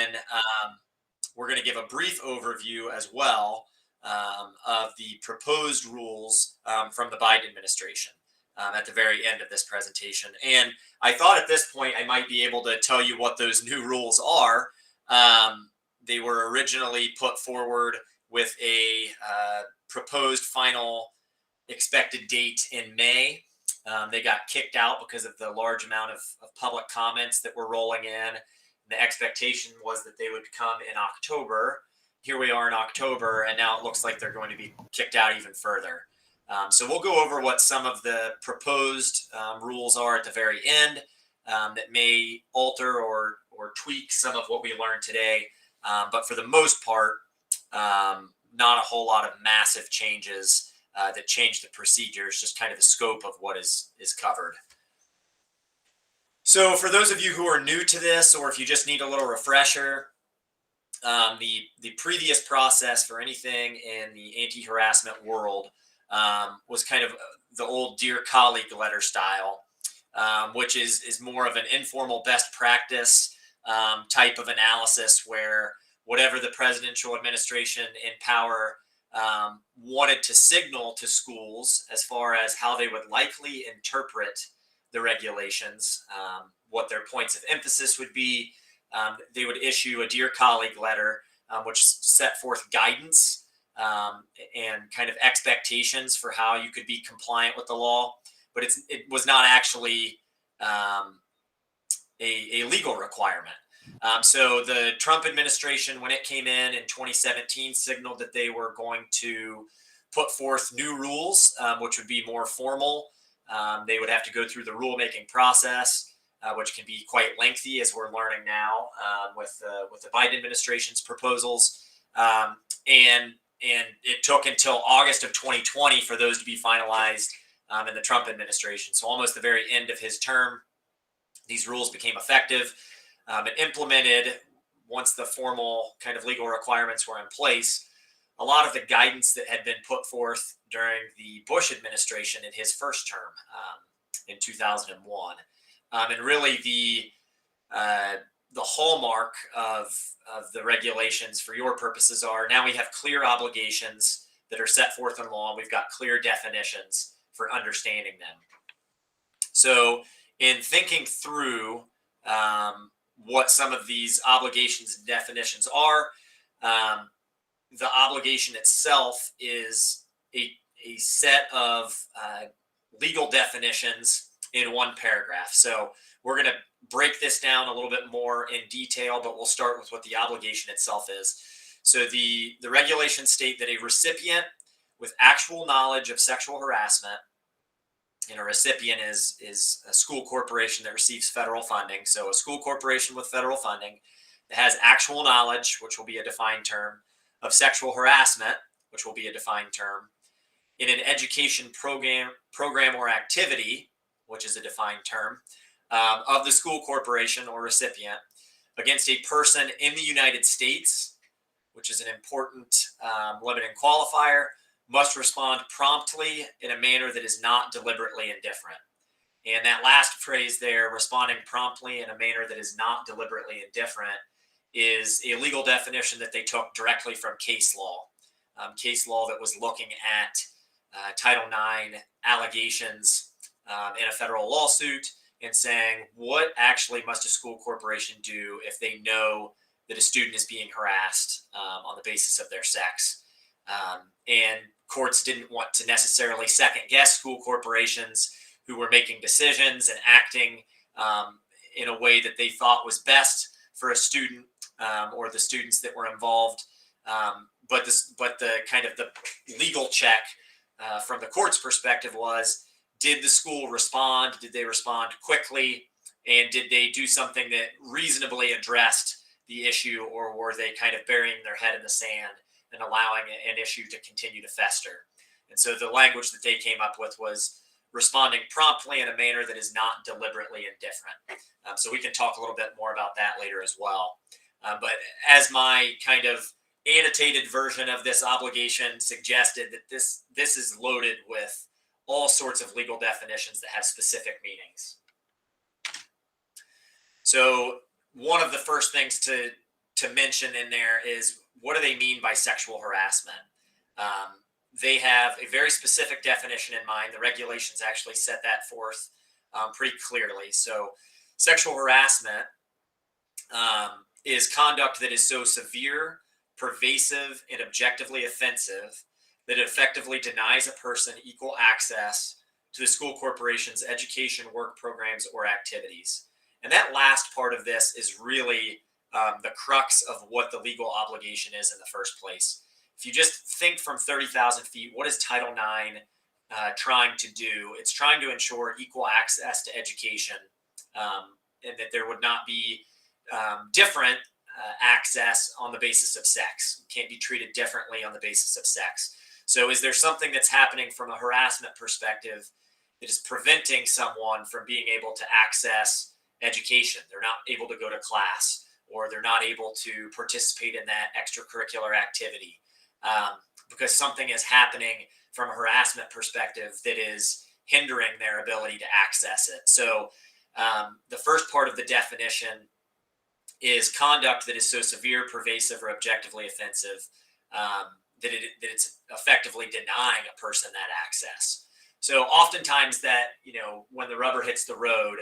And we're going to give a brief overview as well of the proposed rules from the Biden administration at the very end of this presentation. And I thought at this point I might be able to tell you what those new rules are. They were originally put forward with a proposed final expected date in May. They got kicked out because of the large amount of public comments that were rolling in. The expectation was that they would come in October. Here we are in October, and now it looks like they're going to be kicked out even further. So we'll go over what some of the proposed rules are at the very end that may alter or tweak some of what we learned today. But for the most part, not a whole lot of massive changes that change the procedures, just kind of the scope of what is covered. So for those of you who are new to this, or if you just need a little refresher, the previous process for anything in the anti-harassment world was kind of the old Dear Colleague letter style, which is more of an informal best practice type of analysis where whatever the presidential administration in power wanted to signal to schools as far as how they would likely interpret the regulations, what their points of emphasis would be. They would issue a Dear Colleague letter, which set forth guidance and kind of expectations for how you could be compliant with the law. But it was not actually a legal requirement. So the Trump administration, when it came in 2017, signaled that they were going to put forth new rules, which would be more formal. They would have to go through the rulemaking process, which can be quite lengthy, as we're learning now with the Biden administration's proposals. And it took until August of 2020 for those to be finalized in the Trump administration. So almost the very end of his term, these rules became effective and implemented. Once the formal kind of legal requirements were in place, a lot of the guidance that had been put forth during the Bush administration in his first term in 2001. And really the hallmark of the regulations for your purposes are now we have clear obligations that are set forth in law. We've got clear definitions for understanding them. So in thinking through what some of these obligations and definitions are, the obligation itself is a set of legal definitions in one paragraph. So we're going to break this down a little bit more in detail, but we'll start with what the obligation itself is. So the regulations state that a recipient with actual knowledge of sexual harassment, and a recipient is a school corporation that receives federal funding. So a school corporation with federal funding that has actual knowledge, which will be a defined term, of sexual harassment, which will be a defined term, in an education program or activity, which is a defined term, of the school corporation or recipient against a person in the United States, which is an important limiting qualifier, must respond promptly in a manner that is not deliberately indifferent. And that last phrase there, responding promptly in a manner that is not deliberately indifferent, is a legal definition that they took directly from case law that was looking at Title IX allegations in a federal lawsuit and saying, what actually must a school corporation do if they know that a student is being harassed on the basis of their sex? And courts didn't want to necessarily second guess school corporations who were making decisions and acting in a way that they thought was best for a student or the students that were involved. But the kind of the legal check from the court's perspective was, did the school respond? Did they respond quickly? And did they do something that reasonably addressed the issue, or were they kind of burying their head in the sand and allowing an issue to continue to fester? And so the language that they came up with was responding promptly in a manner that is not deliberately indifferent. So we can talk a little bit more about that later as well. But as my kind of annotated version of this obligation suggested, that this is loaded with all sorts of legal definitions that have specific meanings. So one of the first things to to mention in there is, what do they mean by sexual harassment? They have a very specific definition in mind. The regulations actually set that forth pretty clearly. So sexual harassment is conduct that is so severe, pervasive, and objectively offensive that it effectively denies a person equal access to the school corporation's education, work programs, or activities. And that last part of this is really the crux of what the legal obligation is in the first place. If you just think from 30,000 feet, what is Title IX trying to do? It's trying to ensure equal access to education, and that there would not be different access on the basis of sex. Can't be treated differently on the basis of sex. So is there something that's happening from a harassment perspective that is preventing someone from being able to access education? They're not able to go to class, or they're not able to participate in that extracurricular activity because something is happening from a harassment perspective that is hindering their ability to access it. So the first part of the definition is conduct that is so severe, pervasive, or objectively offensive that it's effectively denying a person that access. So oftentimes that, when the rubber hits the road,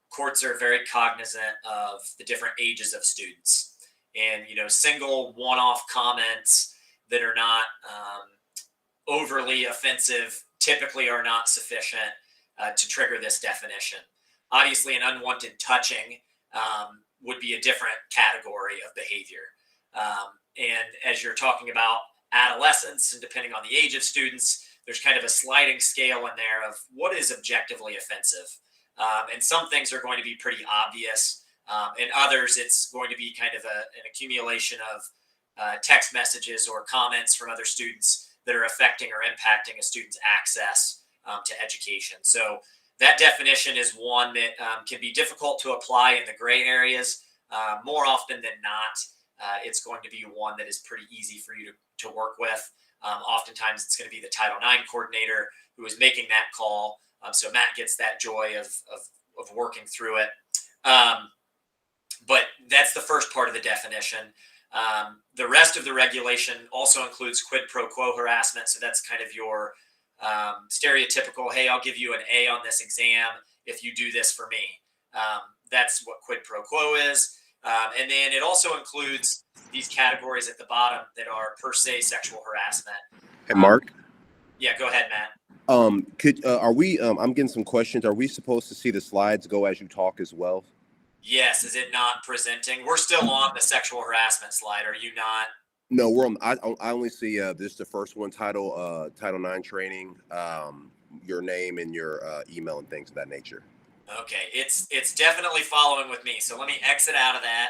courts are very cognizant of the different ages of students. And, single one-off comments that are not overly offensive typically are not sufficient to trigger this definition. Obviously, an unwanted touching would be a different category of behavior. And as you're talking about adolescence, and depending on the age of students, there's kind of a sliding scale in there of what is objectively offensive. And some things are going to be pretty obvious. And others, it's going to be kind of an accumulation of text messages or comments from other students that are affecting or impacting a student's access to education. So that definition is one that can be difficult to apply in the gray areas. More often than not, it's going to be one that is pretty easy for you to work with. Oftentimes, it's going to be the Title IX coordinator who is making that call. So Matt gets that joy of working through it. But that's the first part of the definition. The rest of the regulation also includes quid pro quo harassment. So that's kind of your stereotypical, hey, I'll give you an A on this exam if you do this for me. That's what quid pro quo is. And then it also includes these categories at the bottom that are per se sexual harassment. Hey, Mark. Yeah, go ahead, Matt. Are we, I'm getting some questions. Are we supposed to see the slides go as you talk as well? Yes. Is it not presenting? We're still on the sexual harassment slide. Are you not? No, we're on. I only see this the first one, Title IX training, your name and your email and things of that nature. Okay, it's definitely following with me. So let me exit out of that.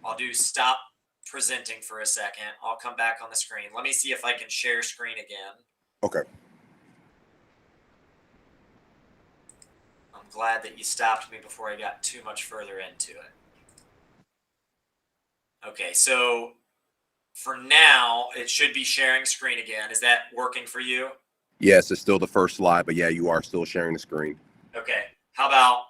I'll do stop presenting for a second. I'll come back on the screen. Let me see if I can share screen again. Okay. I'm glad that you stopped me before I got too much further into it. Okay, so for now, it should be sharing screen again. Is that working for you? Yes, it's still the first slide, but yeah, you are still sharing the screen. Okay. How about,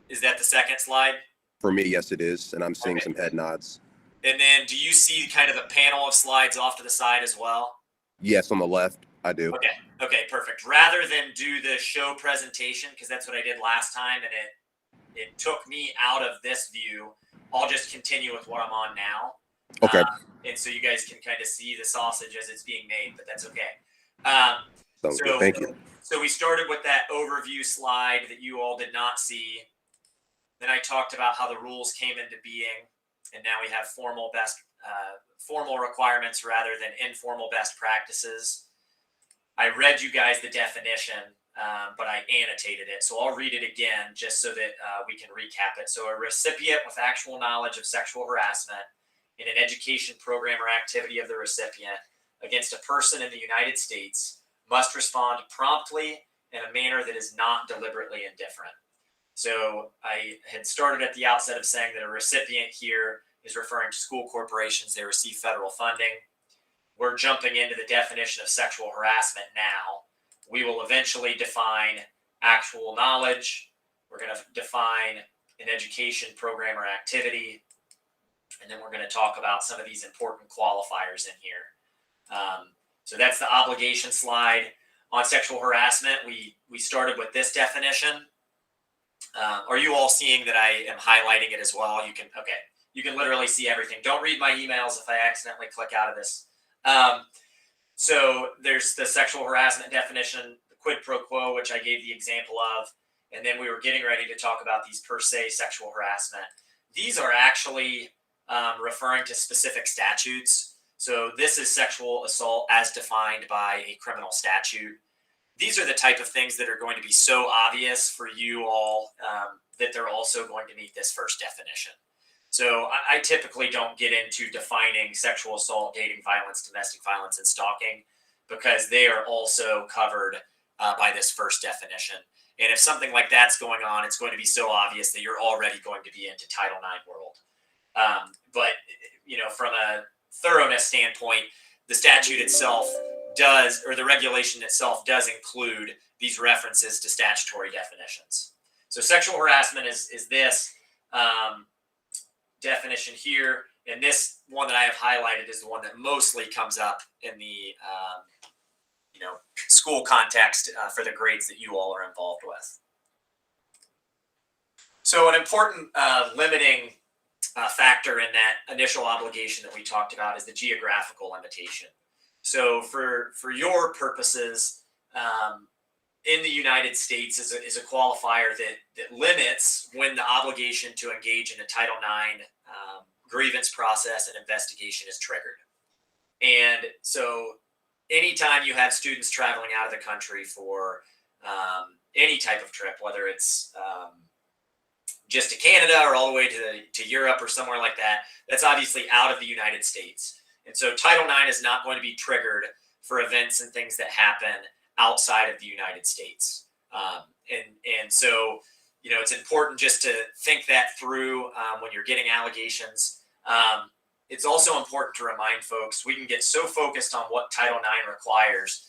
is that the second slide? For me, yes, it is. And I'm seeing some head nods. And then do you see kind of the panel of slides off to the side as well? Yes, on the left, I do. Okay, perfect. Rather than do the show presentation, because that's what I did last time, and it took me out of this view, I'll just continue with what I'm on now. Okay. And so you guys can kind of see the sausage as it's being made, but that's okay. Sounds good. Thank you. So we started with that overview slide that you all did not see. Then I talked about how the rules came into being, and now we have formal requirements rather than informal best practices. I read you guys the definition, but I annotated it. So I'll read it again just so that we can recap it. So a recipient with actual knowledge of sexual harassment in an education program or activity of the recipient against a person in the United States must respond promptly in a manner that is not deliberately indifferent. So I had started at the outset of saying that a recipient here is referring to school corporations. They receive federal funding. We're jumping into the definition of sexual harassment now. We will eventually define actual knowledge. We're going to define an education program or activity. And then we're going to talk about some of these important qualifiers in here. So that's the obligation slide. On sexual harassment, we started with this definition. Are you all seeing that I am highlighting it as well? You can literally see everything. Don't read my emails if I accidentally click out of this. So there's the sexual harassment definition, the quid pro quo, which I gave the example of, and then we were getting ready to talk about these per se sexual harassment. These are actually referring to specific statutes. So this is sexual assault as defined by a criminal statute. These are the type of things that are going to be so obvious for you all that they're also going to meet this first definition. So I typically don't get into defining sexual assault, dating violence, domestic violence, and stalking because they are also covered by this first definition. And if something like that's going on, it's going to be so obvious that you're already going to be into Title IX world. But, from a thoroughness standpoint, the statute itself does, or the regulation itself does include these references to statutory definitions. So sexual harassment is this definition here, and this one that I have highlighted is the one that mostly comes up in the school context for the grades that you all are involved with. So an important limiting factor in that initial obligation that we talked about is the geographical limitation. So for your purposes, in the United States is a qualifier that limits when the obligation to engage in a Title IX grievance process and investigation is triggered. And so anytime you have students traveling out of the country for any type of trip, whether it's just to Canada or all the way to Europe or somewhere like that, that's obviously out of the United States. And so Title IX is not going to be triggered for events and things that happen outside of the United States. And so, it's important just to think that through when you're getting allegations. It's also important to remind folks, we can get so focused on what Title IX requires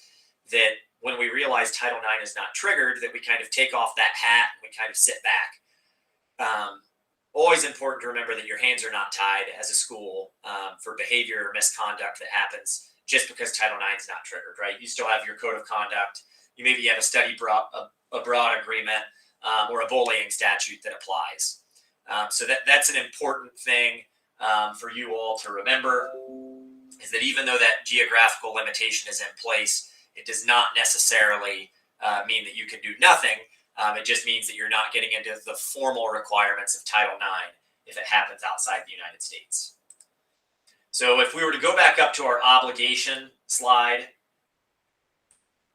that when we realize Title IX is not triggered, that we kind of take off that hat and we kind of sit back. Always important to remember that your hands are not tied as a school for behavior or misconduct that happens just because Title IX is not triggered, right? You still have your code of conduct. You maybe have a study abroad agreement or a bullying statute that applies. So that's an important thing for you all to remember, is that even though that geographical limitation is in place, it does not necessarily mean that you can do nothing. It just means that you're not getting into the formal requirements of Title IX if it happens outside the United States. So if we were to go back up to our obligation slide,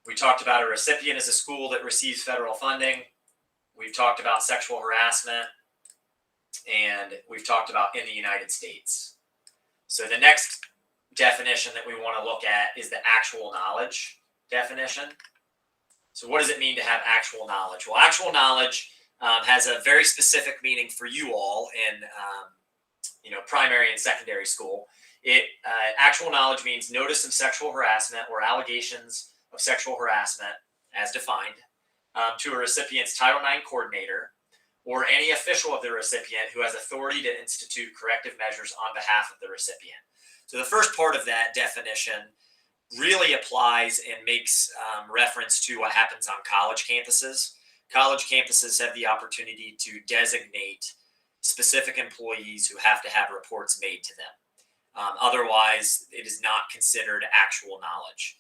we talked about a recipient as a school that receives federal funding. We've talked about sexual harassment, and we've talked about in the United States. So the next definition that we want to look at is the actual knowledge definition. So what does it mean to have actual knowledge? Well, actual knowledge has a very specific meaning for you all in primary and secondary school. Actual knowledge means notice of sexual harassment or allegations of sexual harassment as defined to a recipient's Title IX coordinator or any official of the recipient who has authority to institute corrective measures on behalf of the recipient. So the first part of that definition really applies and makes reference to what happens on college campuses. College campuses have the opportunity to designate specific employees who have to have reports made to them. Otherwise, it is not considered actual knowledge.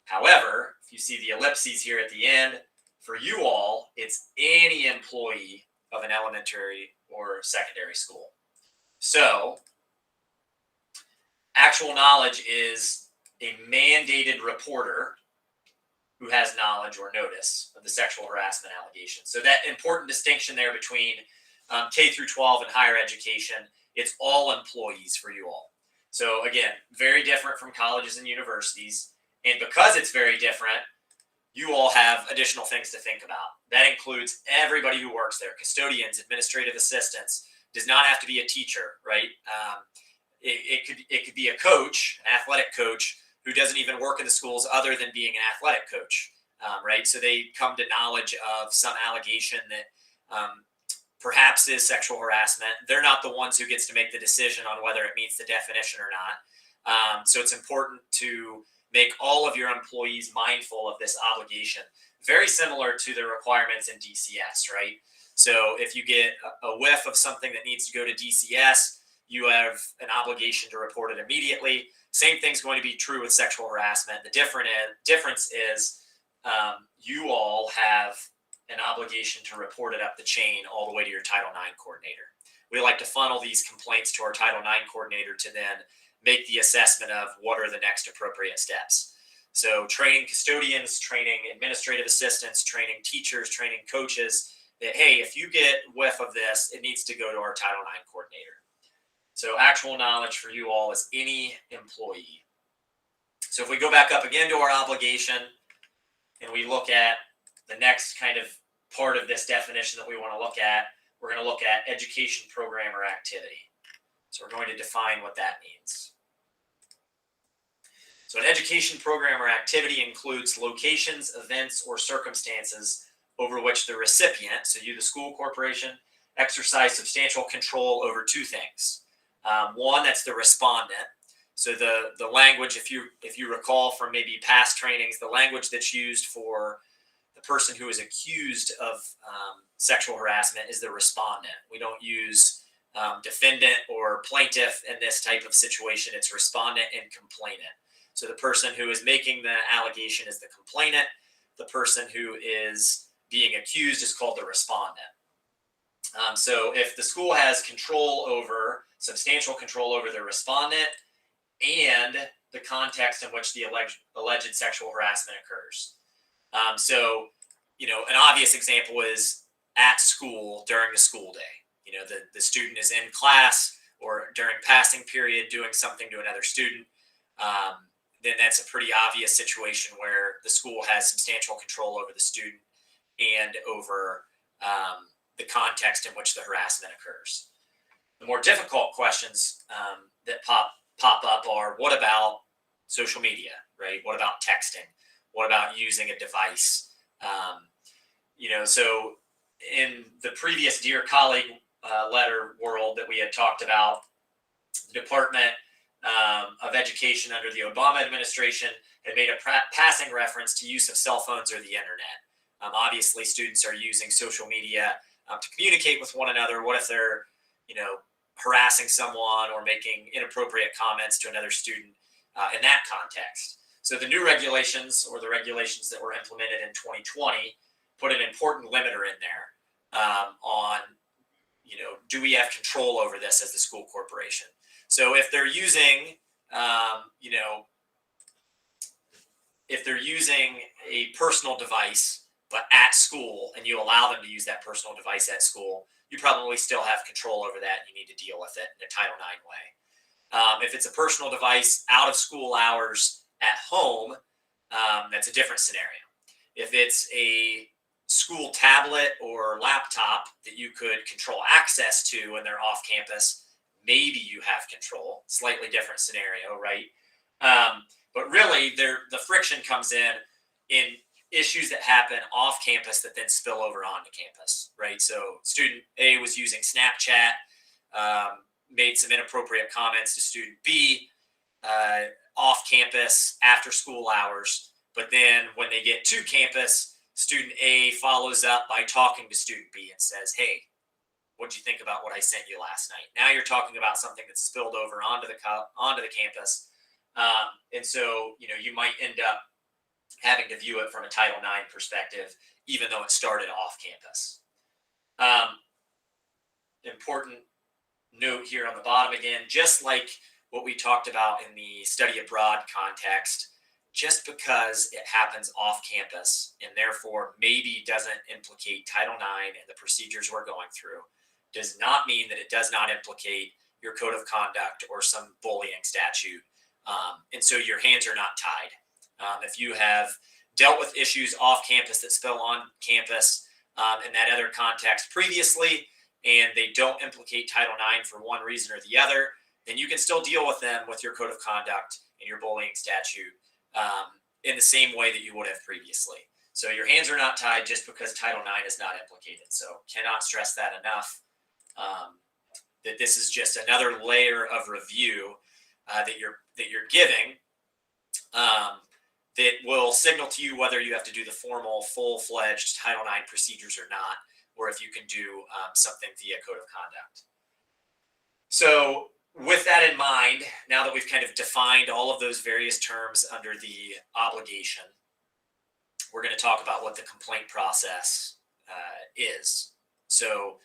However, if you see the ellipses here at the end, for you all, it's any employee of an elementary or secondary school. So, actual knowledge is a mandated reporter who has knowledge or notice of the sexual harassment allegations. So that important distinction there between K through 12 and higher education, it's all employees for you all. So again, very different from colleges and universities. And because it's very different, you all have additional things to think about. That includes everybody who works there, custodians, administrative assistants, does not have to be a teacher, right? It could be a coach, an athletic coach, who doesn't even work in the schools other than being an athletic coach, right? So they come to knowledge of some allegation that perhaps is sexual harassment. They're not the ones who gets to make the decision on whether it meets the definition or not. So it's important to make all of your employees mindful of this obligation, very similar to the requirements in DCS, right? So if you get a whiff of something that needs to go to DCS, you have an obligation to report it immediately. Same thing's going to be true with sexual harassment. The difference is you all have an obligation to report it up the chain all the way to your Title IX coordinator. We like to funnel these complaints to our Title IX coordinator to then make the assessment of what are the next appropriate steps. So training custodians, training administrative assistants, training teachers, training coaches that, hey, if you get whiff of this, it needs to go to our Title IX coordinator. So actual knowledge for you all is any employee. So if we go back up again to our obligation and we look at the next kind of part of this definition that we want to look at, we're going to look at education program or activity. So we're going to define what that means. So an education program or activity includes locations, events, or circumstances over which the recipient, so you, the school corporation, exercise substantial control over two things. One, that's the respondent. So the language, if you recall from maybe past trainings, the language that's used for the person who is accused of sexual harassment is the respondent. We don't use defendant or plaintiff in this type of situation. It's respondent and complainant. So the person who is making the allegation is the complainant. The person who is being accused is called the respondent. So if the school has substantial control over the respondent and the context in which the alleged sexual harassment occurs. So, an obvious example is at school during the school day. The student is in class or during passing period doing something to another student. Then that's a pretty obvious situation where the school has substantial control over the student and over the context in which the harassment occurs. The more difficult questions that pop up are, what about social media, right? What about texting? What about using a device? So in the previous Dear Colleague letter world that we had talked about, the Department of Education under the Obama administration had made a passing reference to use of cell phones or the internet. Obviously, students are using social media to communicate with one another. What if they're, harassing someone or making inappropriate comments to another student in that context? So the new regulations, or the regulations that were implemented in 2020, put an important limiter in there on, do we have control over this as the school corporation? So if they're using, if they're using a personal device, but at school, and you allow them to use that personal device at school, you probably still have control over that, and you need to deal with it in a Title IX way. If it's a personal device out of school hours at home, that's a different scenario. If it's a school tablet or laptop that you could control access to when they're off campus, maybe you have control. Slightly different scenario, right? But really, the friction comes in issues that happen off campus that then spill over onto campus, right? So student A was using Snapchat, made some inappropriate comments to student B off campus after school hours. But then when they get to campus, student A follows up by talking to student B and says, hey, what'd you think about what I sent you last night? Now you're talking about something that's spilled over onto the campus. And so, you might end up having to view it from a Title IX perspective, even though it started off campus. Important note here on the bottom again, just like what we talked about in the study abroad context, just because it happens off campus and therefore maybe doesn't implicate Title IX and the procedures we're going through, does not mean that it does not implicate your code of conduct or some bullying statute. And so your hands are not tied. If you have dealt with issues off campus that spill on campus in that other context previously, and they don't implicate Title IX for one reason or the other, then you can still deal with them with your code of conduct and your bullying statute in the same way that you would have previously. So your hands are not tied just because Title IX is not implicated. So cannot stress that enough. That this is just another layer of review that you're giving that will signal to you whether you have to do the formal, full-fledged Title IX procedures or not, or if you can do something via code of conduct. So with that in mind, now that we've kind of defined all of those various terms under the obligation, we're going to talk about what the complaint process is. So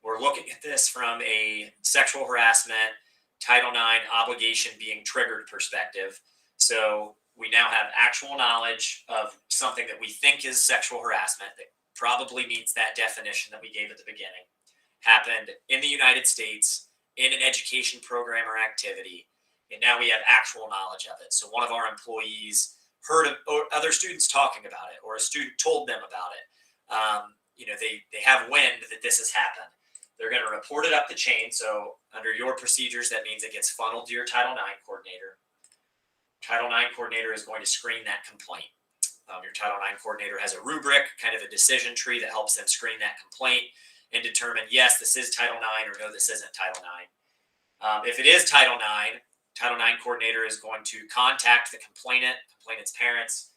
we're looking at this from a sexual harassment, Title IX obligation being triggered perspective. So we now have actual knowledge of something that we think is sexual harassment that probably meets that definition that we gave at the beginning, happened in the United States in an education program or activity, and now we have actual knowledge of it. So one of our employees heard of other students talking about it, or a student told them about it. They have wind that this has happened. They're going to report it up the chain. So under your procedures, that means it gets funneled to your Title IX coordinator. Title IX coordinator is going to screen that complaint. Your Title IX coordinator has a rubric, kind of a decision tree that helps them screen that complaint and determine, yes, this is Title IX, or no, this isn't Title IX. If it is Title IX, Title IX coordinator is going to contact the complainant's parents,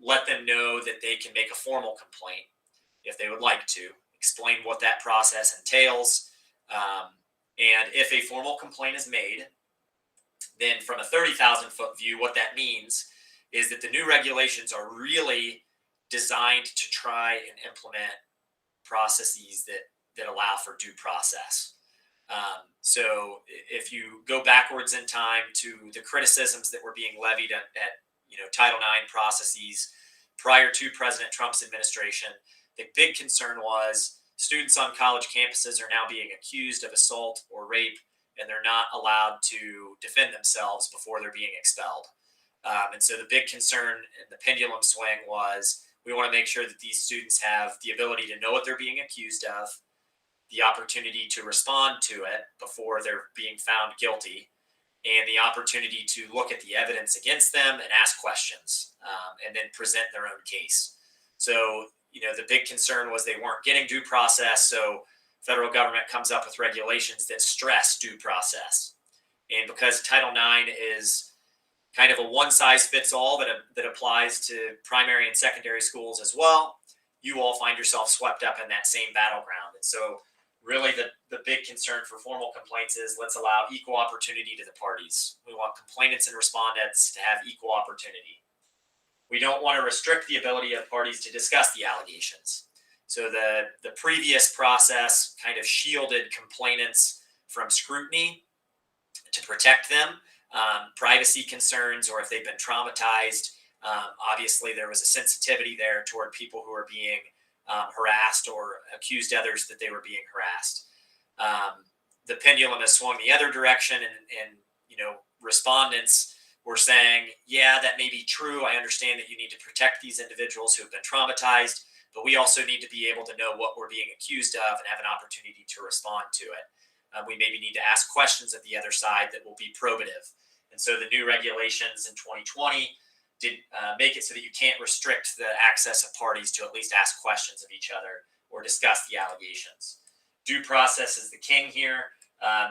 let them know that they can make a formal complaint if they would like to, explain what that process entails, and if a formal complaint is made, then from a 30,000-foot view, what that means is that the new regulations are really designed to try and implement processes that allow for due process. So if you go backwards in time to the criticisms that were being levied at Title IX processes prior to President Trump's administration, the big concern was students on college campuses are now being accused of assault or rape, and they're not allowed to defend themselves before they're being expelled. And so the big concern in the pendulum swing was, we want to make sure that these students have the ability to know what they're being accused of, the opportunity to respond to it before they're being found guilty, and the opportunity to look at the evidence against them and ask questions, and then present their own case. So, the big concern was they weren't getting due process. So federal government comes up with regulations that stress due process. And because Title IX is kind of a one-size-fits-all that applies to primary and secondary schools as well, you all find yourself swept up in that same battleground. And so really the big concern for formal complaints is, let's allow equal opportunity to the parties. We want complainants and respondents to have equal opportunity. We don't want to restrict the ability of parties to discuss the allegations. So the previous process kind of shielded complainants from scrutiny to protect them, privacy concerns, or if they've been traumatized. Obviously, there was a sensitivity there toward people who are being harassed or accused others that they were being harassed. The pendulum has swung the other direction, and respondents were saying, yeah, that may be true. I understand that you need to protect these individuals who have been traumatized, but we also need to be able to know what we're being accused of and have an opportunity to respond to it. We maybe need to ask questions of the other side that will be probative. And so the new regulations in 2020 did make it so that you can't restrict the access of parties to at least ask questions of each other or discuss the allegations. Due process is the king here.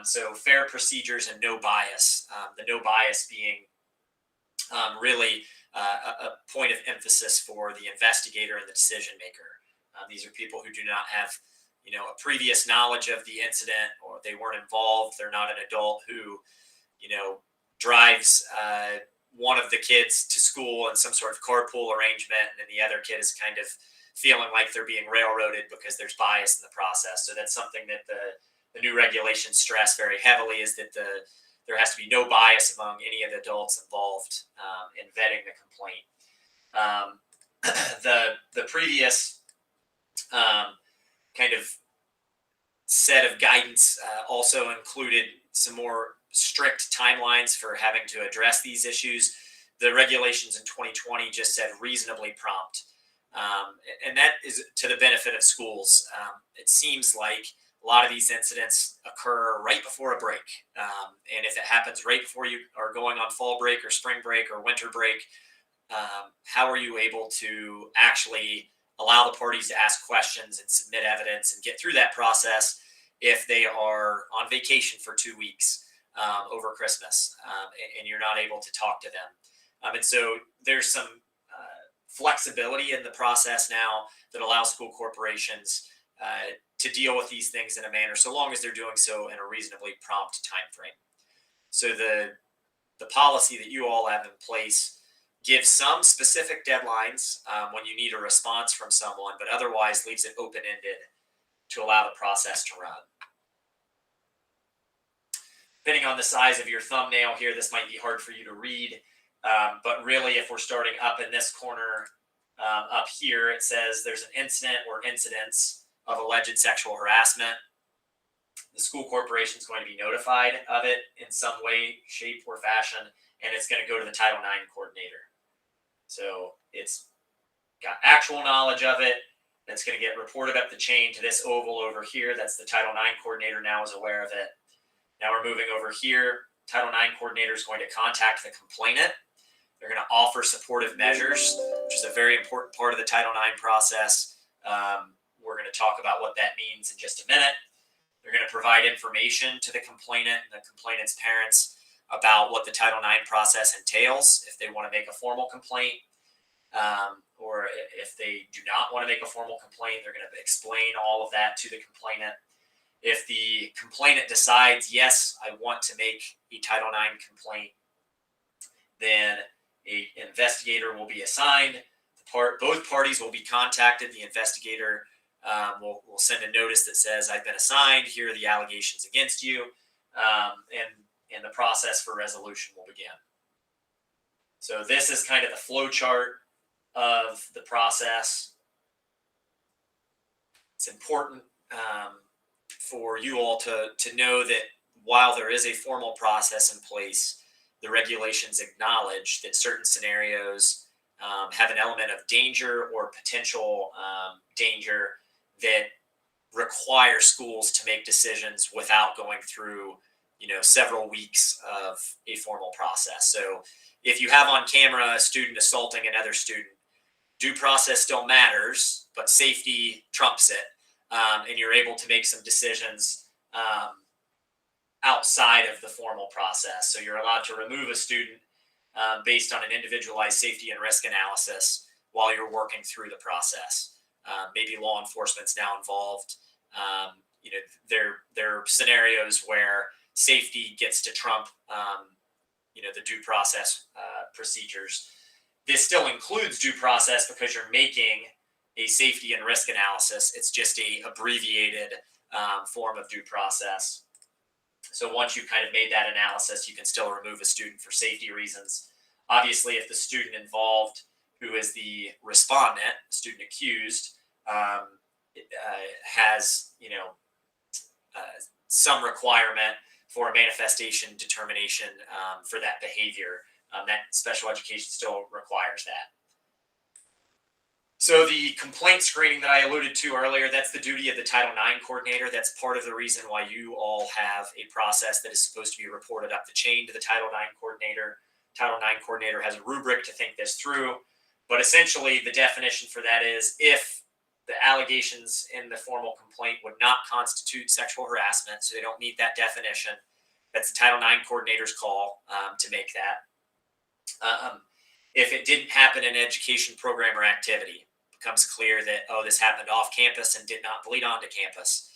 So fair procedures and no bias. The no bias being really a point of emphasis for the investigator and the decision maker. These are people who do not have a previous knowledge of the incident, or they weren't involved. They're not an adult who drives one of the kids to school in some sort of carpool arrangement, and then the other kid is kind of feeling like they're being railroaded because there's bias in the process. So that's something that the new regulations stress very heavily, is that there has to be no bias among any of the adults involved in vetting the complaint. The previous kind of set of guidance also included some more strict timelines for having to address these issues. The regulations in 2020 just said reasonably prompt. And that is to the benefit of schools. It seems like a lot of these incidents occur right before a break. And if it happens right before you are going on fall break or spring break or winter break, how are you able to actually allow the parties to ask questions and submit evidence and get through that process if they are on vacation for 2 weeks over Christmas, and you're not able to talk to them. And so there's some flexibility in the process now that allows school corporations to deal with these things in a manner, so long as they're doing so in a reasonably prompt time frame. So the policy that you all have in place gives some specific deadlines when you need a response from someone, but otherwise leaves it open-ended to allow the process to run. Depending on the size of your thumbnail here, this might be hard for you to read, but really if we're starting up in this corner up here, it says there's an incident or incidents of alleged sexual harassment. The school corporation is going to be notified of it in some way, shape, or fashion, and it's going to go to the Title IX coordinator. So it's got actual knowledge of it. That's going to get reported up the chain to this oval over here. That's the Title IX coordinator now is aware of it. Now we're moving over here. Title IX coordinator is going to contact the complainant. They're going to offer supportive measures, which is a very important part of the Title IX process. We're going to talk about what that means in just a minute. They're going to provide information to the complainant and the complainant's parents about what the Title IX process entails if they want to make a formal complaint, or if they do not want to make a formal complaint, they're going to explain all of that to the complainant. If the complainant decides, yes, I want to make a Title IX complaint, then an investigator will be assigned. Both parties will be contacted. The investigator will send a notice that says, I've been assigned, here are the allegations against you, and the process for resolution will begin. So this is kind of the flow chart of the process. It's important for you all to know that while there is a formal process in place, the regulations acknowledge that certain scenarios have an element of danger or potential danger that require schools to make decisions without going through, several weeks of a formal process. So if you have on camera a student assaulting another student, due process still matters, but safety trumps it, and you're able to make some decisions outside of the formal process. So you're allowed to remove a student based on an individualized safety and risk analysis while you're working through the process. Maybe law enforcement's now involved. There are scenarios where safety gets to trump, the due process procedures. This still includes due process because you're making a safety and risk analysis. It's just a abbreviated form of due process. So once you've kind of made that analysis, you can still remove a student for safety reasons. Obviously, if the student involved, who is the respondent, student accused, has some requirement for a manifestation determination for that behavior, that special education still requires that. So the complaint screening that I alluded to earlier, that's the duty of the Title IX coordinator. That's part of the reason why you all have a process that is supposed to be reported up the chain to the Title IX coordinator. Title IX coordinator has a rubric to think this through, but essentially the definition for that is if the allegations in the formal complaint would not constitute sexual harassment, so they don't meet that definition, that's the Title IX coordinator's call to make that. If it didn't happen in an education program or activity, becomes clear that, this happened off campus and did not bleed onto campus,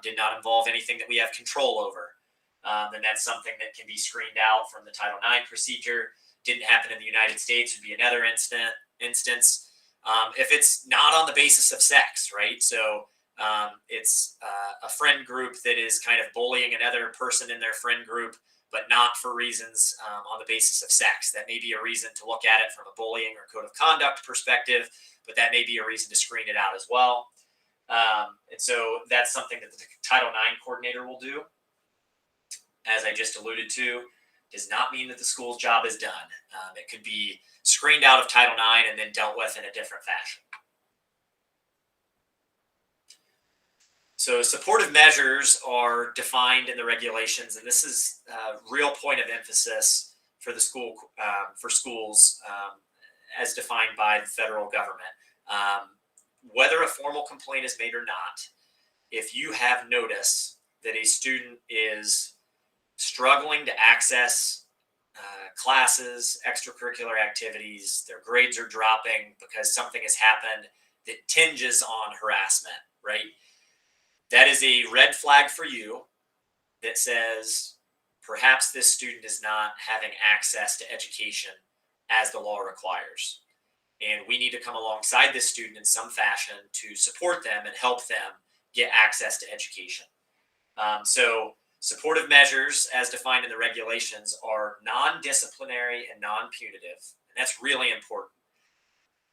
did not involve anything that we have control over, then that's something that can be screened out from the Title IX procedure. Didn't happen in the United States would be another instance. If it's not on the basis of sex, right? So it's a friend group that is kind of bullying another person in their friend group, but not for reasons on the basis of sex. That may be a reason to look at it from a bullying or code of conduct perspective, but that may be a reason to screen it out as well. And so that's something that the Title IX coordinator will do. As I just alluded to, does not mean that the school's job is done. It could be screened out of Title IX and then dealt with in a different fashion. So supportive measures are defined in the regulations, and this is a real point of emphasis for the school, for schools as defined by the federal government. Whether a formal complaint is made or not, if you have notice that a student is struggling to access classes, extracurricular activities, their grades are dropping because something has happened that tinges on harassment, right? That is a red flag for you that says perhaps this student is not having access to education as the law requires. And we need to come alongside this student in some fashion to support them and help them get access to education. So supportive measures, as defined in the regulations, are non-disciplinary and non-punitive. And that's really important.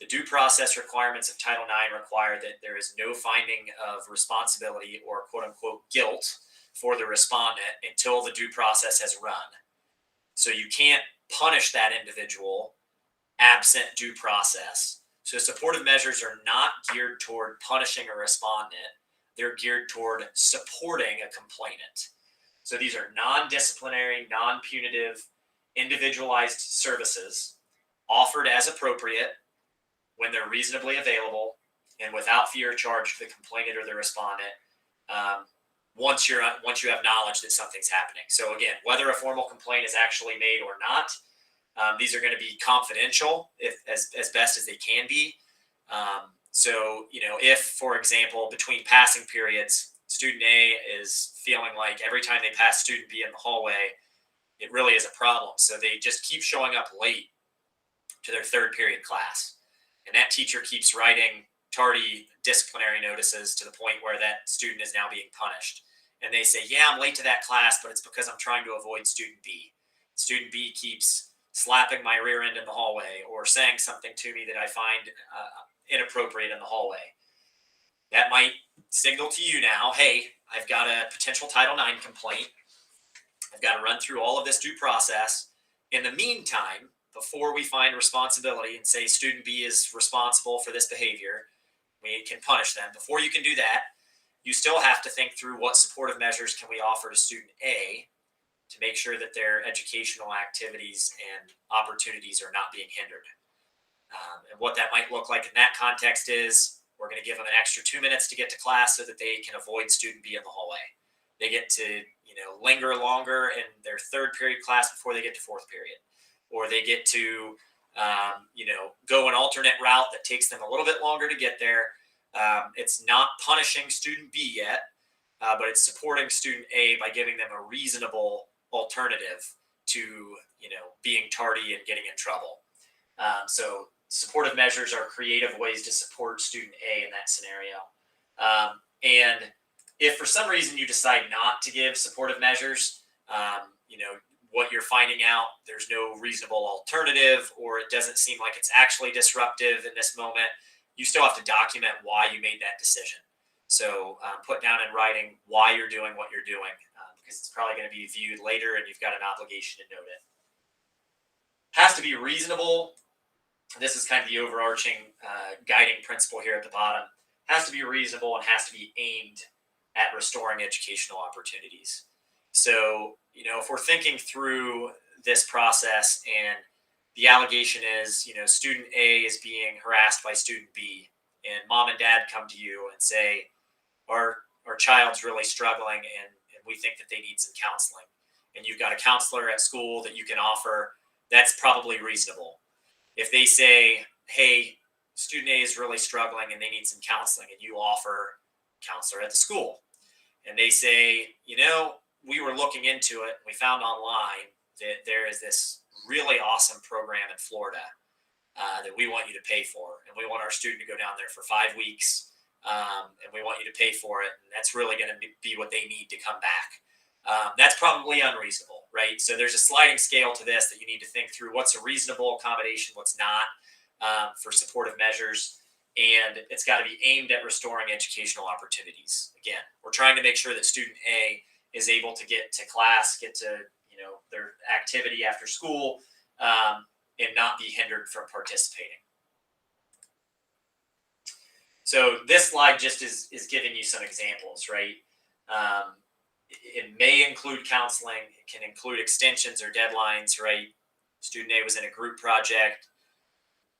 The due process requirements of Title IX require that there is no finding of responsibility or quote unquote guilt for the respondent until the due process has run. So you can't punish that individual absent due process. So supportive measures are not geared toward punishing a respondent. They're geared toward supporting a complainant. So these are non-disciplinary, non-punitive, individualized services offered as appropriate when they're reasonably available and without fee or charge to the complainant or the respondent. Once you have knowledge that something's happening. So again, whether a formal complaint is actually made or not, these are going to be confidential as best as they can be. So, if, for example, between passing periods, student A is feeling like every time they pass student B in the hallway, it really is a problem. So they just keep showing up late to their third period class. And that teacher keeps writing tardy disciplinary notices to the point where that student is now being punished. And they say, yeah, I'm late to that class, but it's because I'm trying to avoid student B. Student B keeps slapping my rear end in the hallway or saying something to me that I find inappropriate in the hallway. That might signal to you now, hey, I've got a potential Title IX complaint. I've got to run through all of this due process. In the meantime, before we find responsibility and say student B is responsible for this behavior, we can punish them. Before you can do that, you still have to think through what supportive measures can we offer to student A to make sure that their educational activities and opportunities are not being hindered. And what that might look like in that context is we're going to give them an extra 2 minutes to get to class so that they can avoid student B in the hallway. They get to linger longer in their third period class before they get to fourth period. Or they get to go an alternate route that takes them a little bit longer to get there. It's not punishing student B yet, but it's supporting student A by giving them a reasonable alternative to being tardy and getting in trouble. So supportive measures are creative ways to support student A in that scenario. And if for some reason you decide not to give supportive measures, what you're finding out, there's no reasonable alternative, or it doesn't seem like it's actually disruptive in this moment, you still have to document why you made that decision. So put down in writing why you're doing what you're doing, because it's probably going to be viewed later and you've got an obligation to note it. Has to be reasonable. This is kind of the overarching guiding principle here at the bottom. Has to be reasonable and has to be aimed at restoring educational opportunities. So, if we're thinking through this process and the allegation is, student A is being harassed by student B, and mom and dad come to you and say, our child's really struggling and we think that they need some counseling. And you've got a counselor at school that you can offer, that's probably reasonable. If they say, hey, student A is really struggling and they need some counseling, and you offer counselor at the school, and they say, we were looking into it. We found online that there is this really awesome program in Florida that we want you to pay for. And we want our student to go down there for 5 weeks. And we want you to pay for it. And that's really going to be what they need to come back. That's probably unreasonable, right? So there's a sliding scale to this that you need to think through. What's a reasonable accommodation? What's not for supportive measures? And it's got to be aimed at restoring educational opportunities. Again, we're trying to make sure that student A is able to get to class, get to their activity after school, and not be hindered from participating. So this slide just is giving you some examples, right? It may include counseling. It can include extensions or deadlines, right? Student A was in a group project.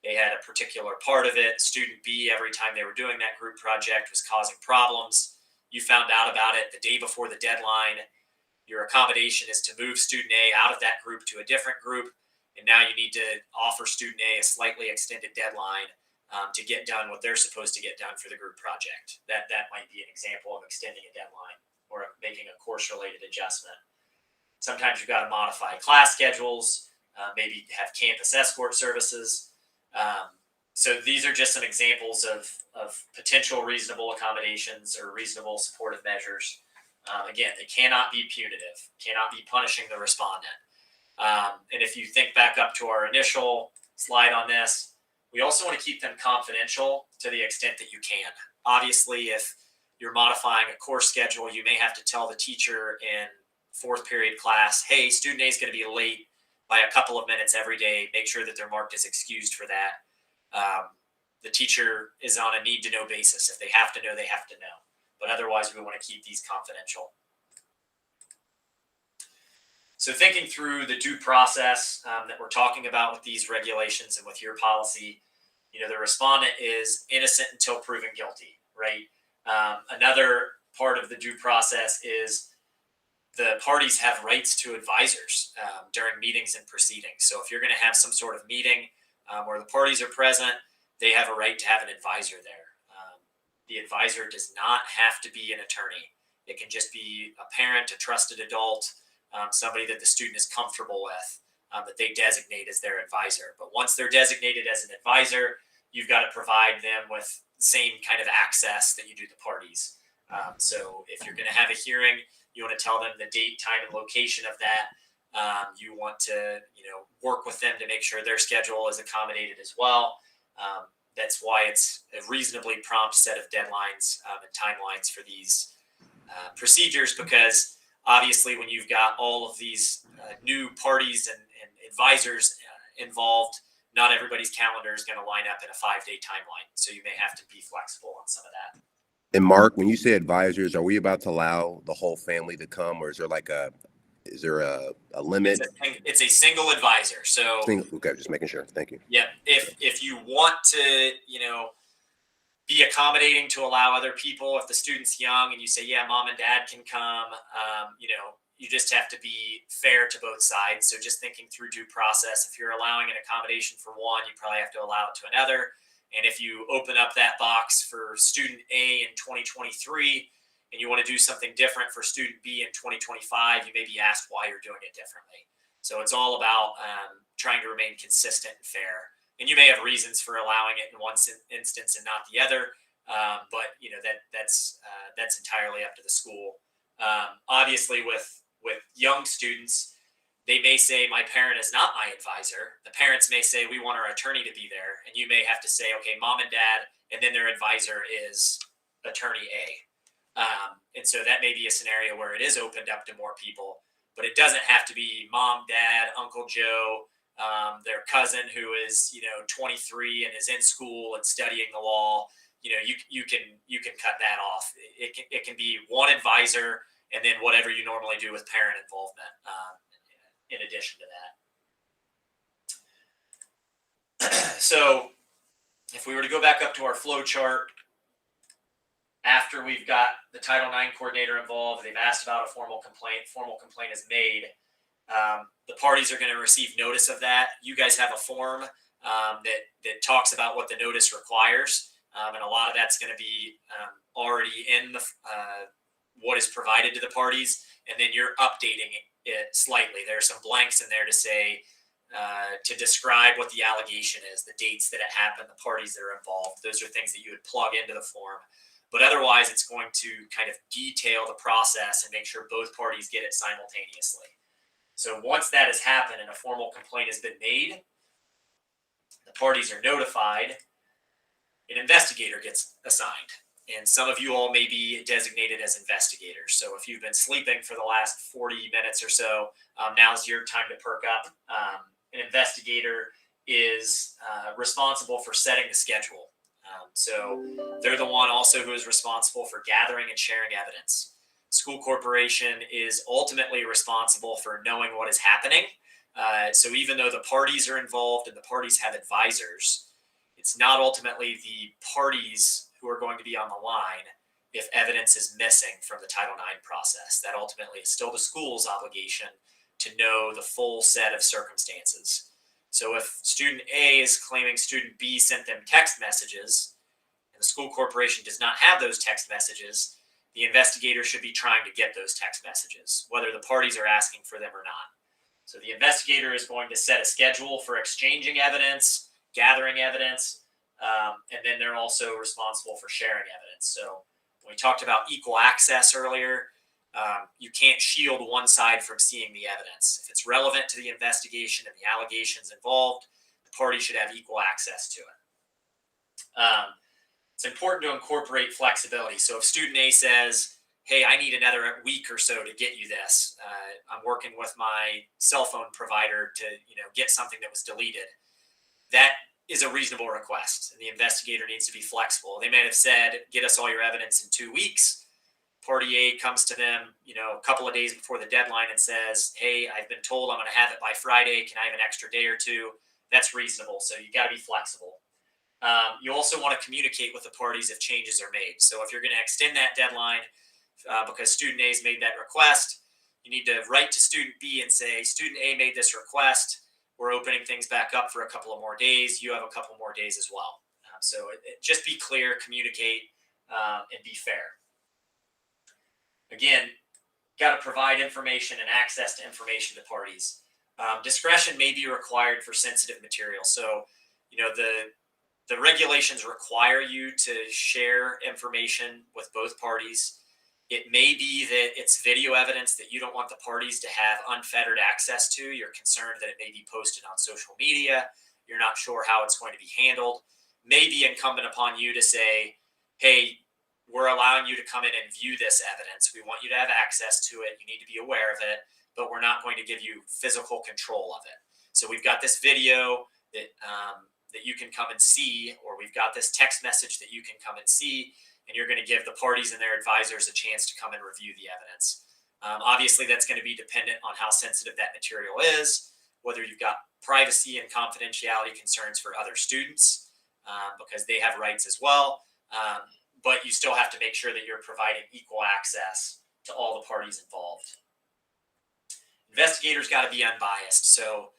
they had a particular part of it. Student B, every time they were doing that group project, was causing problems. You found out about it the day before the deadline. Your accommodation is to move student A out of that group to a different group. And now you need to offer student A a slightly extended deadline to get done what they're supposed to get done for the group project. That might be an example of extending a deadline or making a course-related adjustment. Sometimes you've got to modify class schedules, maybe have campus escort services. So these are just some examples of potential reasonable accommodations or reasonable supportive measures. Again, they cannot be punitive, cannot be punishing the respondent. And if you think back up to our initial slide on this, we also want to keep them confidential to the extent that you can. Obviously, if you're modifying a course schedule, you may have to tell the teacher in fourth period class, hey, student A is going to be late by a couple of minutes every day. Make sure that they're marked as excused for that. The teacher is on a need to know basis. If they have to know, they have to know. But otherwise, we want to keep these confidential. So thinking through the due process that we're talking about with these regulations and with your policy, the respondent is innocent until proven guilty, right? Another part of the due process is the parties have rights to advisors during meetings and proceedings. So if you're going to have some sort of meeting where the parties are present, they have a right to have an advisor there. The advisor does not have to be an attorney. It can just be a parent, a trusted adult, somebody that the student is comfortable with, that they designate as their advisor. But once they're designated as an advisor, you've got to provide them with the same kind of access that you do the parties. So if you're going to have a hearing, you want to tell them the date, time, and location of that. You want to, work with them to make sure their schedule is accommodated as well. That's why it's a reasonably prompt set of deadlines and timelines for these procedures, because obviously when you've got all of these new parties and advisors involved, not everybody's calendar is going to line up in a 5-day timeline. So you may have to be flexible on some of that. And Mark, when you say advisors, are we about to allow the whole family to come, or is there a limit? It's a single advisor. So Okay, just making sure. Thank you. Yeah, if you want to, be accommodating to allow other people, if the student's young and you say, yeah, mom and dad can come, you just have to be fair to both sides. So just thinking through due process, if you're allowing an accommodation for one, you probably have to allow it to another. And if you open up that box for student A in 2023 and you want to do something different for student B in 2025, you may be asked why you're doing it differently. So it's all about trying to remain consistent and fair. And you may have reasons for allowing it in one instance and not the other, but that's entirely up to the school. Obviously, with young students, they may say, my parent is not my advisor. The parents may say, we want our attorney to be there. And you may have to say, okay, mom and dad, and then their advisor is attorney A. And so that may be a scenario where it is opened up to more people, but it doesn't have to be mom, dad, Uncle Joe, their cousin who is, 23 and is in school and studying the law. You can cut that off. It can be one advisor and then whatever you normally do with parent involvement in addition to that. So if we were to go back up to our flow chart, after we've got the Title IX coordinator involved, they've asked about a formal complaint is made. The parties are going to receive notice of that. You guys have a form that talks about what the notice requires. And a lot of that's going to be already in the what is provided to the parties. And then you're updating it slightly. There are some blanks in there to say, to describe what the allegation is, the dates that it happened, the parties that are involved. Those are things that you would plug into the form. But otherwise, it's going to kind of detail the process and make sure both parties get it simultaneously. So once that has happened and a formal complaint has been made, the parties are notified, an investigator gets assigned. And some of you all may be designated as investigators. So if you've been sleeping for the last 40 minutes or so, now's your time to perk up. An investigator is responsible for setting the schedule. So they're the one also who is responsible for gathering and sharing evidence. School corporation is ultimately responsible for knowing what is happening. So even though the parties are involved and the parties have advisors, It's not ultimately the parties who are going to be on the line if evidence is missing from the Title IX process. That ultimately is still the school's obligation to know the full set of circumstances. So if student A is claiming student B sent them text messages, and the school corporation does not have those text messages, the investigator should be trying to get those text messages, whether the parties are asking for them or not. So the investigator is going to set a schedule for exchanging evidence, gathering evidence, and then they're also responsible for sharing evidence. So when we talked about equal access earlier, you can't shield one side from seeing the evidence. If it's relevant to the investigation and the allegations involved, the party should have equal access to it. It's important to incorporate flexibility. So if student A says, hey, I need another week or so to get you this, I'm working with my cell phone provider to get something that was deleted, that is a reasonable request, and the investigator needs to be flexible. They may have said, get us all your evidence in 2 weeks. Party A comes to them, a couple of days before the deadline and says, hey, I've been told I'm going to have it by Friday. Can I have an extra day or two? That's reasonable. So you got to be flexible. You also want to communicate with the parties if changes are made. So if you're going to extend that deadline because student A's made that request, you need to write to student B and say, student A made this request. We're opening things back up for a couple of more days. You have a couple more days as well. So just be clear, communicate, and be fair. Again, got to provide information and access to information to parties. Discretion may be required for sensitive material. So, the regulations require you to share information with both parties. It may be that it's video evidence that you don't want the parties to have unfettered access to. You're concerned that it may be posted on social media. You're not sure how it's going to be handled. May be incumbent upon you to say, hey, we're allowing you to come in and view this evidence. We want you to have access to it. You need to be aware of it, but we're not going to give you physical control of it. So we've got this video that you can come and see, or we've got this text message that you can come and see, and you're going to give the parties and their advisors a chance to come and review the evidence. Obviously, that's going to be dependent on how sensitive that material is, whether you've got privacy and confidentiality concerns for other students, because they have rights as well. But you still have to make sure that you're providing equal access to all the parties involved. Investigators got to be unbiased. So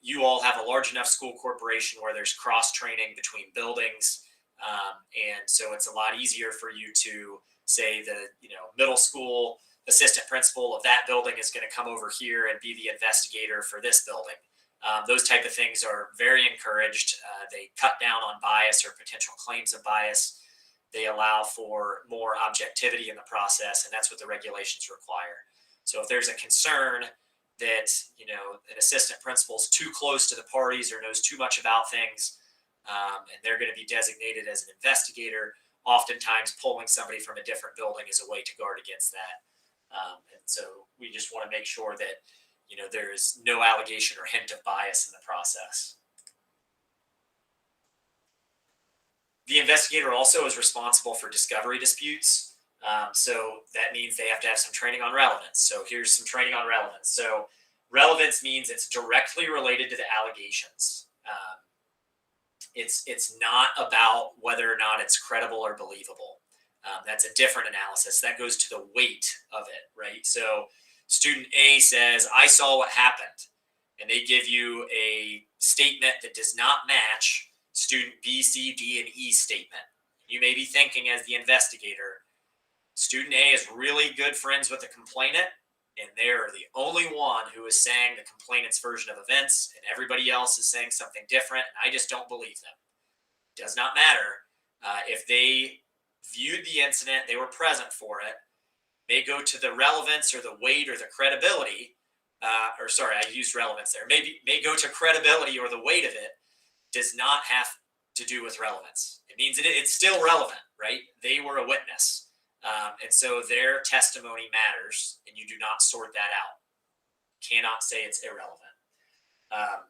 you all have a large enough school corporation where there's cross-training between buildings. And so it's a lot easier for you to say the middle school assistant principal of that building is going to come over here and be the investigator for this building. Those type of things are very encouraged. They cut down on bias or potential claims of bias. They allow for more objectivity in the process, and that's what the regulations require. So if there's a concern that an assistant principal is too close to the parties or knows too much about things, and they're going to be designated as an investigator, oftentimes pulling somebody from a different building is a way to guard against that. And so we just want to make sure that there is no allegation or hint of bias in the process. The investigator also is responsible for discovery disputes. So that means they have to have some training on relevance. So here's some training on relevance. So relevance means it's directly related to the allegations. It's not about whether or not it's credible or believable. That's a different analysis. That goes to the weight of it, right? So student A says, I saw what happened. And they give you a statement that does not match student B, C, D, and E statement. You may be thinking as the investigator, student A is really good friends with the complainant, and they're the only one who is saying the complainant's version of events, and everybody else is saying something different, and I just don't believe them. It does not matter. If they viewed the incident, they were present for it, may go to the relevance or the weight or the credibility, I used relevance there, may go to credibility or the weight of it, does not have to do with relevance. It means it's still relevant, right? They were a witness. And so their testimony matters, and you do not sort that out. You cannot say it's irrelevant.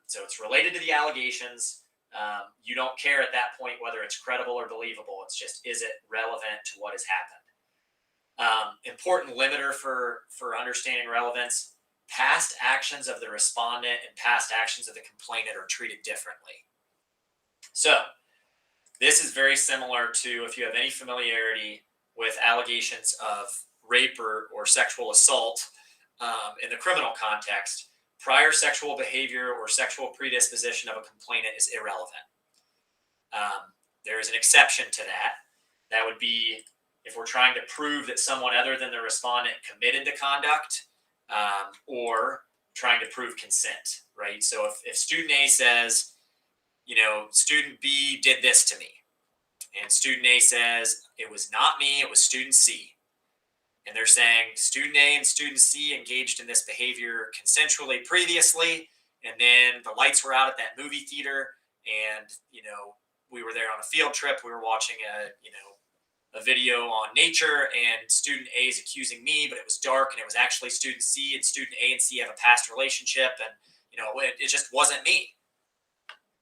So it's related to the allegations. You don't care at that point whether it's credible or believable. It's just, is it relevant to what has happened? Important limiter for understanding relevance: past actions of the respondent and past actions of the complainant are treated differently. So this is very similar to if you have any familiarity with allegations of rape or sexual assault in the criminal context. Prior sexual behavior or sexual predisposition of a complainant is irrelevant. There is an exception to that. That would be if we're trying to prove that someone other than the respondent committed the conduct, or trying to prove consent, right? So if student A says, student B did this to me, and student A says, it was not me, it was student C. And they're saying student A and student C engaged in this behavior consensually previously, and then the lights were out at that movie theater, and we were there on a field trip. We were watching a video on nature, and student A is accusing me, but it was dark, and it was actually student C, and student A and C have a past relationship, and it just wasn't me.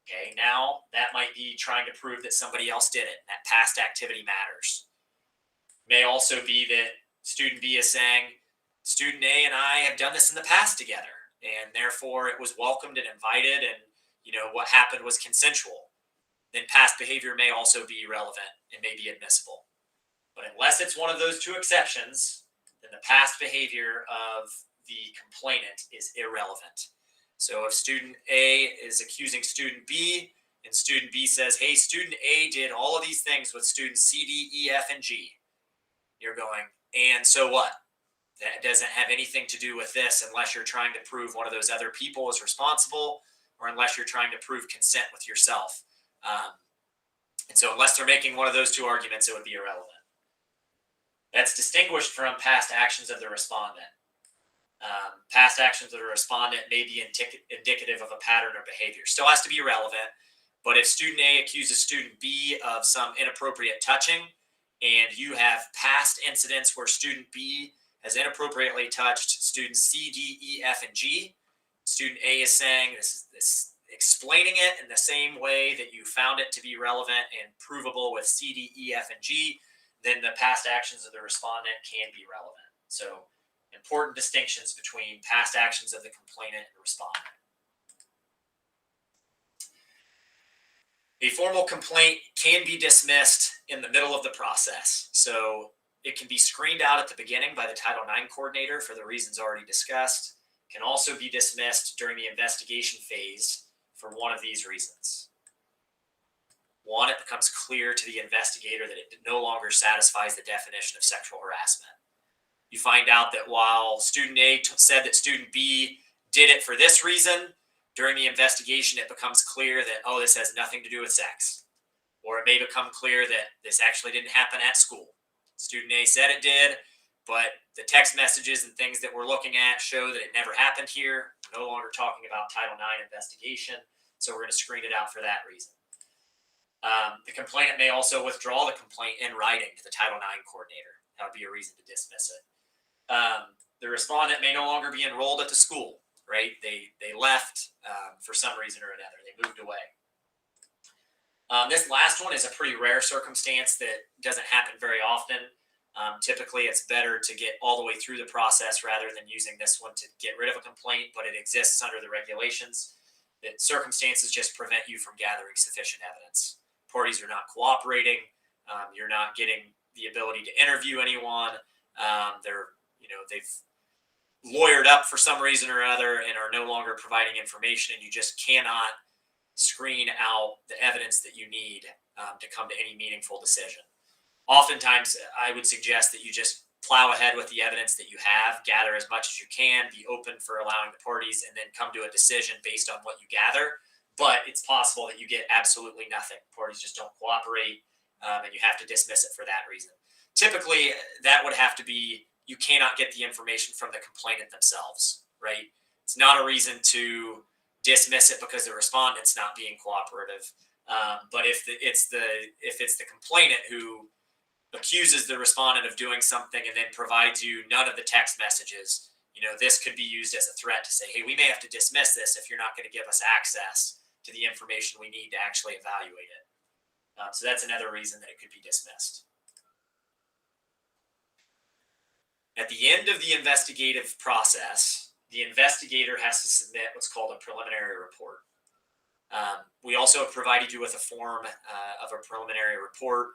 Okay, now that might be trying to prove that somebody else did it. That past activity matters. May also be that student B is saying, student A and I have done this in the past together, and therefore it was welcomed and invited, and what happened was consensual. Then past behavior may also be relevant and may be admissible. But unless it's one of those two exceptions, then the past behavior of the complainant is irrelevant. So if student A is accusing student B, and student B says, hey, student A did all of these things with student C, D, E, F, and G, you're going, and so what? That doesn't have anything to do with this unless you're trying to prove one of those other people is responsible, or unless you're trying to prove consent with yourself. And so unless they're making one of those two arguments, it would be irrelevant. That's distinguished from past actions of the respondent. Past actions of the respondent may be indicative of a pattern or behavior. Still has to be relevant, but if student A accuses student B of some inappropriate touching, and you have past incidents where student B has inappropriately touched student C, D, E, F, and G, student A is saying this explaining it in the same way that you found it to be relevant and provable with C, D, E, F, and G, then the past actions of the respondent can be relevant. So important distinctions between past actions of the complainant and respondent. A formal complaint can be dismissed in the middle of the process. So it can be screened out at the beginning by the Title IX coordinator for the reasons already discussed. It can also be dismissed during the investigation phase for one of these reasons. One, it becomes clear to the investigator that it no longer satisfies the definition of sexual harassment. You find out that while student A said that student B did it for this reason, during the investigation, it becomes clear that, oh, this has nothing to do with sex. Or it may become clear that this actually didn't happen at school. Student A said it did, but the text messages and things that we're looking at show that it never happened here. We're no longer talking about Title IX investigation, so we're going to screen it out for that reason. The complainant may also withdraw the complaint in writing to the Title IX coordinator. That would be a reason to dismiss it. The respondent may no longer be enrolled at the school, right? They left for some reason or another. They moved away. This last one is a pretty rare circumstance that doesn't happen very often. Typically, it's better to get all the way through the process rather than using this one to get rid of a complaint, but it exists under the regulations. That circumstances just prevent you from gathering sufficient evidence. Parties are not cooperating. You're not getting the ability to interview anyone. They've lawyered up for some reason or other and are no longer providing information, and you just cannot screen out the evidence that you need to come to any meaningful decision. Oftentimes, I would suggest that you just plow ahead with the evidence that you have, gather as much as you can, be open for allowing the parties, and then come to a decision based on what you gather. But it's possible that you get absolutely nothing. Parties just don't cooperate, and you have to dismiss it for that reason. Typically, that would have to be, you cannot get the information from the complainant themselves, right? It's not a reason to dismiss it because the respondent's not being cooperative. But if it's the complainant who accuses the respondent of doing something and then provides you none of the text messages, this could be used as a threat to say, hey, we may have to dismiss this if you're not going to give us access to the information we need to actually evaluate it. So that's another reason that it could be dismissed. At the end of the investigative process, the investigator has to submit what's called a preliminary report. We also have provided you with a form of a preliminary report.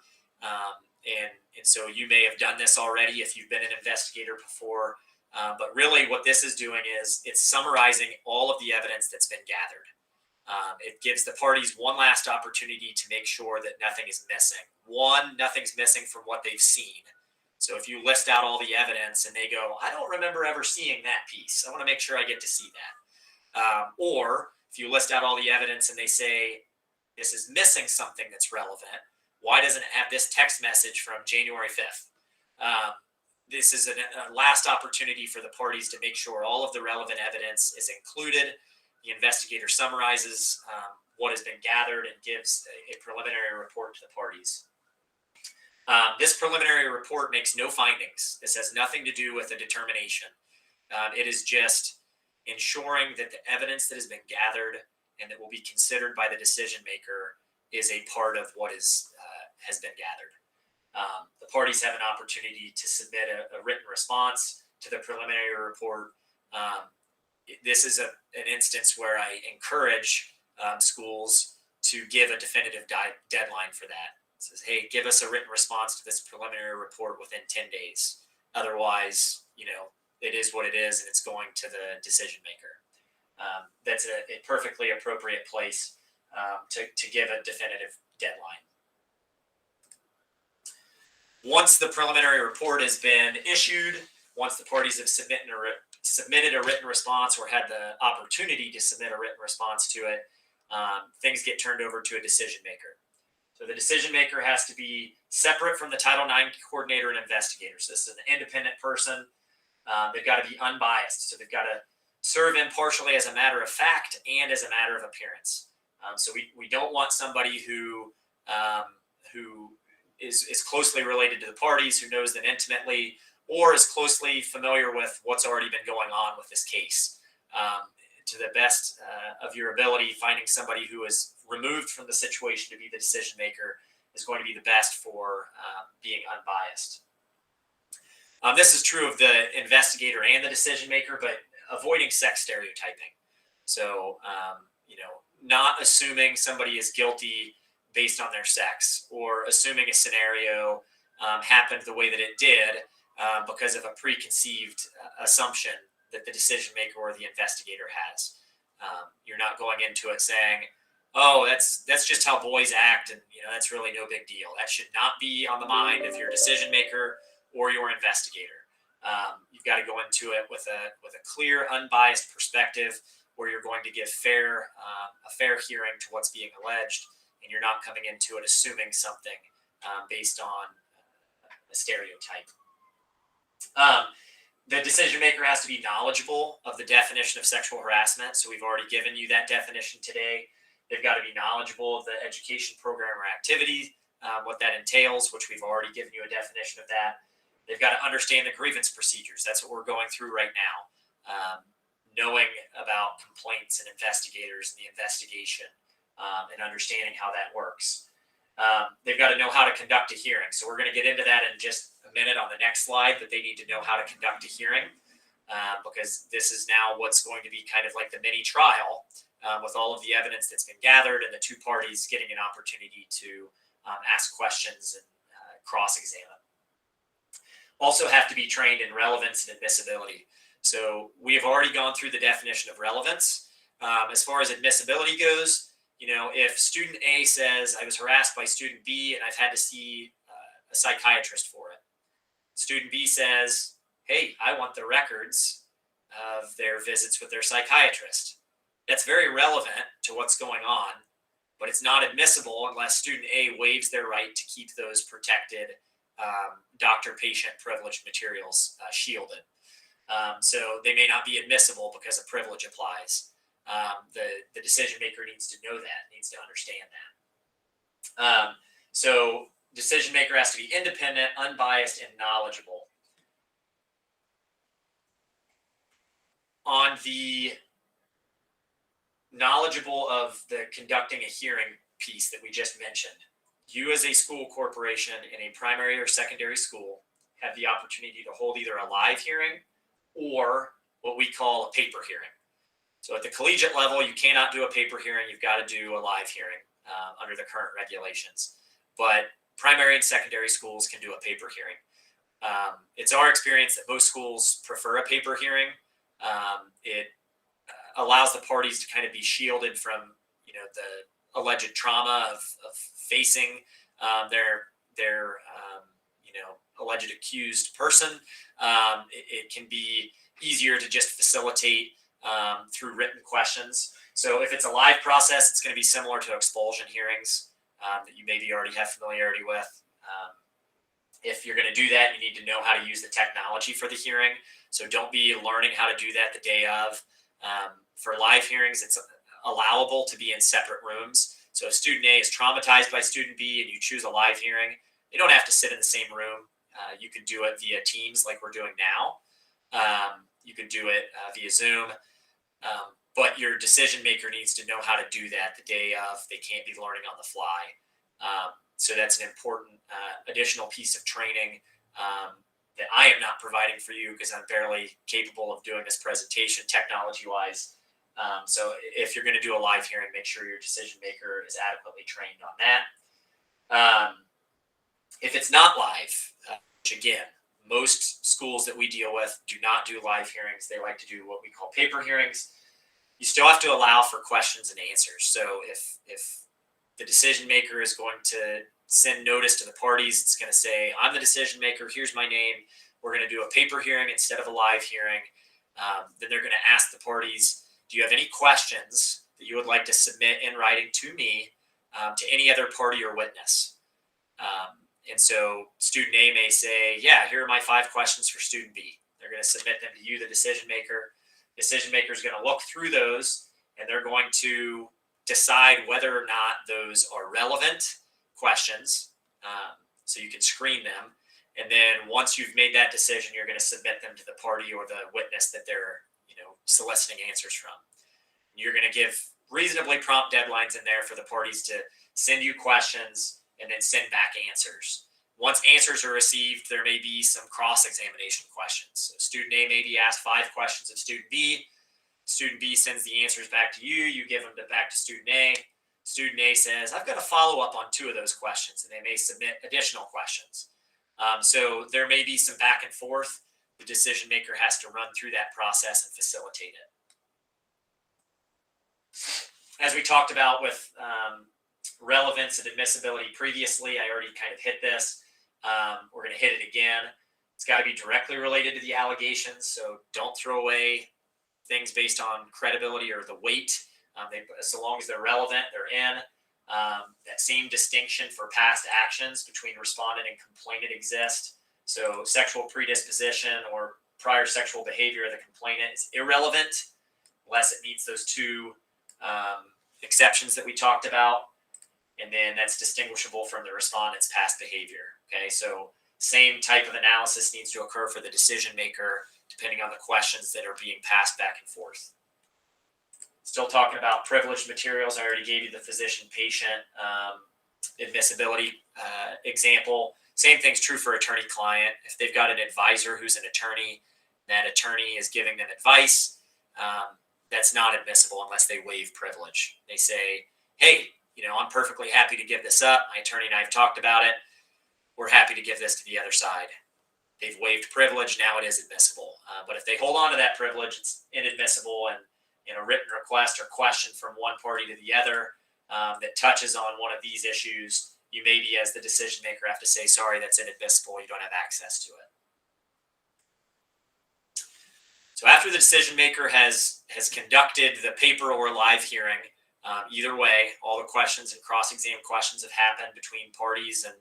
And so you may have done this already if you've been an investigator before. But really what this is doing is it's summarizing all of the evidence that's been gathered. It gives the parties one last opportunity to make sure that nothing is missing. One, nothing's missing from what they've seen. So if you list out all the evidence and they go, I don't remember ever seeing that piece, I want to make sure I get to see that. Or if you list out all the evidence and they say, this is missing something that's relevant, why doesn't it have this text message from January 5th? This is a last opportunity for the parties to make sure all of the relevant evidence is included. The investigator summarizes what has been gathered and gives a preliminary report to the parties. This preliminary report makes no findings. This has nothing to do with a determination. It is just ensuring that the evidence that has been gathered and that will be considered by the decision maker is a part of what has been gathered. The parties have an opportunity to submit a written response to the preliminary report. This is an instance where I encourage schools to give a definitive deadline for that. It says, hey, give us a written response to this preliminary report within 10 days. Otherwise, it is what it is, and it's going to the decision maker. That's a perfectly appropriate place to give a definitive deadline. Once the preliminary report has been issued, once the parties have submitted a written response or had the opportunity to submit a written response to it, things get turned over to a decision maker. So the decision maker has to be separate from the Title IX coordinator and investigator. So this is an independent person. They've got to be unbiased. So they've got to serve impartially as a matter of fact and as a matter of appearance. So we don't want somebody who is closely related to the parties, who knows them intimately, or is closely familiar with what's already been going on with this case. To the best of your ability, finding somebody who is removed from the situation to be the decision maker is going to be the best for being unbiased. This is true of the investigator and the decision maker, but avoiding sex stereotyping. So, not assuming somebody is guilty based on their sex, or assuming a scenario happened the way that it did because of a preconceived assumption that the decision maker or the investigator has. You're not going into it saying, oh, that's just how boys act, and that's really no big deal. That should not be on the mind of your decision maker or your investigator. You've got to go into it with a clear, unbiased perspective, where you're going to give a fair hearing to what's being alleged, and you're not coming into it assuming something based on a stereotype. The decision maker has to be knowledgeable of the definition of sexual harassment. So we've already given you that definition today. They've got to be knowledgeable of the education program or activity, what that entails, which we've already given you a definition of that. They've got to understand the grievance procedures. That's what we're going through right now. Knowing about complaints and investigators and the investigation, and understanding how that works. They've got to know how to conduct a hearing. So we're going to get into that in just a minute on the next slide, but they need to know how to conduct a hearing, because this is now what's going to be kind of like the mini trial with all of the evidence that's been gathered and the two parties getting an opportunity to ask questions and cross-examine. Also have to be trained in relevance and admissibility. So we have already gone through the definition of relevance. As far as admissibility goes, if student A says, I was harassed by student B and I've had to see a psychiatrist for it. Student B says, hey, I want the records of their visits with their psychiatrist. That's very relevant to what's going on, but it's not admissible unless student A waives their right to keep those protected doctor-patient privileged materials shielded. So they may not be admissible because a privilege applies. The decision maker needs to know that, needs to understand that. So decision maker has to be independent, unbiased, and knowledgeable. On the knowledgeable of the conducting a hearing piece that we just mentioned, you as a school corporation in a primary or secondary school have the opportunity to hold either a live hearing or what we call a paper hearing. So at the collegiate level, you cannot do a paper hearing. You've got to do a live hearing under the current regulations. But primary and secondary schools can do a paper hearing. It's our experience that most schools prefer a paper hearing. It allows the parties to kind of be shielded from, the alleged trauma of facing their alleged accused person. It can be easier to just facilitate through written questions. So if it's a live process, it's going to be similar to expulsion hearings that you maybe already have familiarity with. If you're going to do that, you need to know how to use the technology for the hearing. So don't be learning how to do that the day of. For live hearings, it's allowable to be in separate rooms. So if student A is traumatized by student B and you choose a live hearing, they don't have to sit in the same room. You can do it via Teams like we're doing now. You can do it via Zoom. But your decision maker needs to know how to do that the day of. They can't be learning on the fly. So that's an important additional piece of training that I am not providing for you because I'm barely capable of doing this presentation technology-wise. So if you're going to do a live hearing, make sure your decision maker is adequately trained on that. If it's not live, which again, most schools that we deal with do not do live hearings. They like to do what we call paper hearings. You still have to allow for questions and answers. So if the decision maker is going to send notice to the parties, it's going to say, I'm the decision maker, here's my name, we're going to do a paper hearing instead of a live hearing. Then they're going to ask the parties, do you have any questions that you would like to submit in writing to me, to any other party or witness? And so student A may say, yeah, here are my 5 questions for student B. They're going to submit them to you, the decision maker. Decision maker is going to look through those, and they're going to decide whether or not those are relevant questions. So you can screen them. And then once you've made that decision, you're going to submit them to the party or the witness that they're, soliciting answers from. You're going to give reasonably prompt deadlines in there for the parties to send you questions and then send back answers. Once answers are received, there may be some cross-examination questions. So student A may be asked 5 questions of student B. Student B sends the answers back to you. You give them back to student A. Student A says, I've got to follow up on 2 of those questions, and they may submit additional questions. So there may be some back and forth. The decision maker has to run through that process and facilitate it. As we talked about with relevance and admissibility previously, I already kind of hit this. We're going to hit it again. It's got to be directly related to the allegations. So don't throw away things based on credibility or the weight. So long as they're relevant, they're in. That same distinction for past actions between respondent and complainant exists. So sexual predisposition or prior sexual behavior of the complainant is irrelevant unless it meets those 2 exceptions that we talked about. And then that's distinguishable from the respondent's past behavior. Okay, so same type of analysis needs to occur for the decision maker depending on the questions that are being passed back and forth. Still talking about privileged materials. I already gave you the physician-patient admissibility example. Same thing's true for attorney-client. If they've got an advisor who's an attorney, that attorney is giving them advice, that's not admissible unless they waive privilege. They say, hey, I'm perfectly happy to give this up. My attorney and I have talked about it. We're happy to give this to the other side. They've waived privilege. Now it is admissible. But if they hold on to that privilege, it's inadmissible. And in a written request or question from one party to the other that touches on one of these issues, you maybe as the decision maker have to say, sorry, that's inadmissible. You don't have access to it. So after the decision maker has conducted the paper or live hearing, either way, all the questions and cross-exam questions have happened between parties and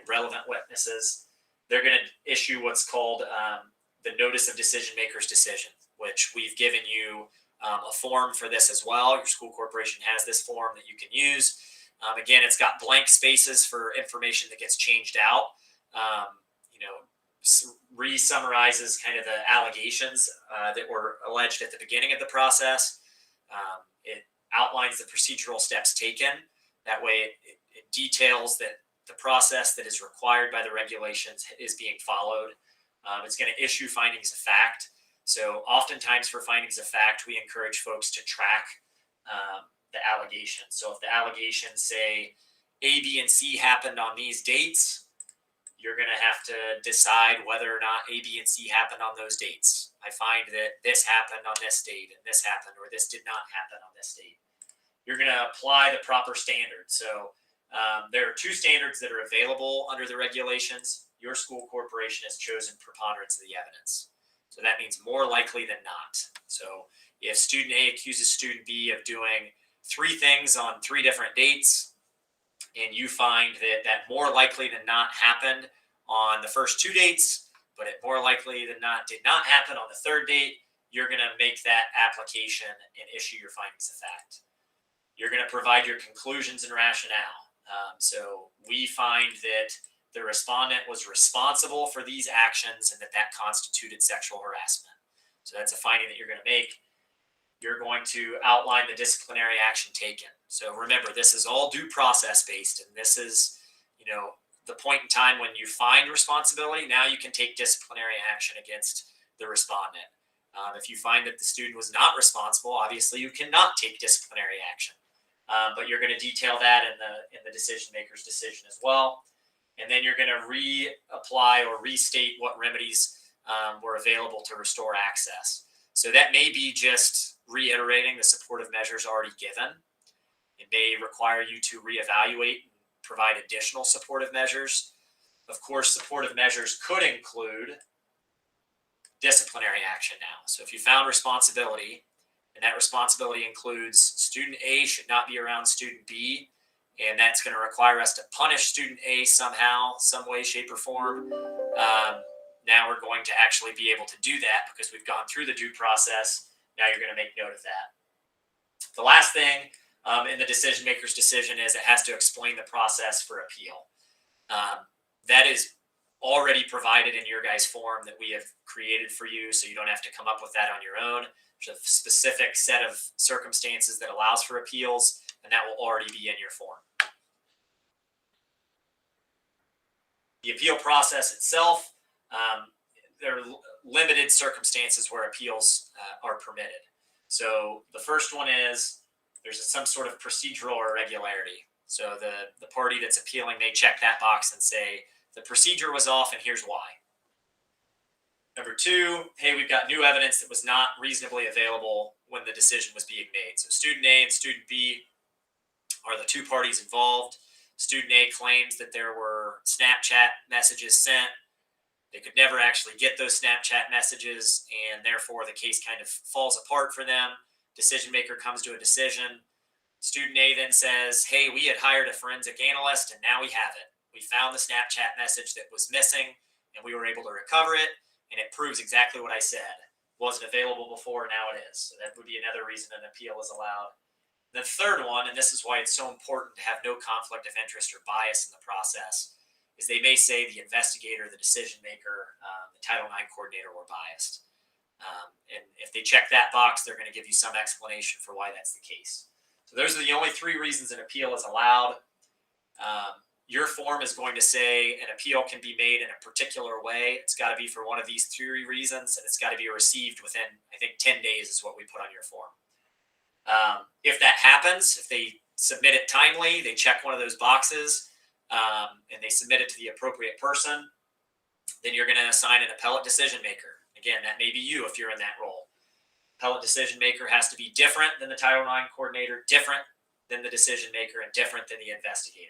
relevant witnesses. They're going to issue what's called the notice of decision maker's decision, which we've given you a form for this as well. Your school corporation has this form that you can use. Again, it's got blank spaces for information that gets changed out. Re-summarizes kind of the allegations that were alleged at the beginning of the process. It outlines the procedural steps taken. That way it details that the process that is required by the regulations is being followed. It's going to issue findings of fact. So oftentimes for findings of fact, we encourage folks to track the allegations. So if the allegations say A, B, and C happened on these dates, you're going to have to decide whether or not A, B, and C happened on those dates. I find that this happened on this date and this happened, or this did not happen on this date. You're going to apply the proper standards. So there are two standards that are available under the regulations. Your school corporation has chosen preponderance of the evidence. So that means more likely than not. So if student A accuses student B of doing 3 things on 3 different dates, and you find that that more likely than not happened on the first 2 dates, but it more likely than not did not happen on the 3rd date, you're going to make that application and issue your findings of fact. You're going to provide your conclusions and rationale. So we find that the respondent was responsible for these actions and that that constituted sexual harassment. So that's a finding that you're going to make. You're going to outline the disciplinary action taken. So remember, this is all due process based, and this is, the point in time when you find responsibility. Now you can take disciplinary action against the respondent. If you find that the student was not responsible, obviously you cannot take disciplinary action. But you're going to detail that in the decision maker's decision as well. And then you're going to reapply or restate what remedies were available to restore access. So that may be just reiterating the supportive measures already given. It may require you to reevaluate and provide additional supportive measures. Of course, supportive measures could include disciplinary action now. So if you found responsibility, and that responsibility includes student A should not be around student B, and that's going to require us to punish student A somehow, some way, shape, or form. Now we're going to actually be able to do that because we've gone through the due process. Now you're going to make note of that. The last thing in the decision maker's decision is it has to explain the process for appeal. That is already provided in your guys' form that we have created for you, so you don't have to come up with that on your own. There's a specific set of circumstances that allows for appeals, and that will already be in your form. The appeal process itself, there are limited circumstances where appeals are permitted. So the first one is there's some sort of procedural irregularity. So the party that's appealing, they check that box and say, the procedure was off and here's why. Number 2, hey, we've got new evidence that was not reasonably available when the decision was being made. So student A and student B are the 2 parties involved. Student A claims that there were Snapchat messages sent. They could never actually get those Snapchat messages, and therefore the case kind of falls apart for them. Decision maker comes to a decision. Student A then says, hey, we had hired a forensic analyst, and now we have it. We found the Snapchat message that was missing, and we were able to recover it, and it proves exactly what I said. Wasn't available before, now it is. So that would be another reason an appeal is allowed. The third one, and this is why it's so important to have no conflict of interest or bias in the process, is they may say the investigator, the decision maker, the Title IX coordinator were biased. And if they check that box, they're going to give you some explanation for why that's the case. So those are the only 3 reasons an appeal is allowed. Your form is going to say an appeal can be made in a particular way. It's got to be for one of these 3 reasons, and it's got to be received within, I think, 10 days is what we put on your form. If that happens, if they submit it timely, they check one of those boxes, and they submit it to the appropriate person, then you're going to assign an appellate decision maker. Again, that may be you if you're in that role. Appellate decision maker has to be different than the Title IX coordinator, different than the decision maker, and different than the investigator.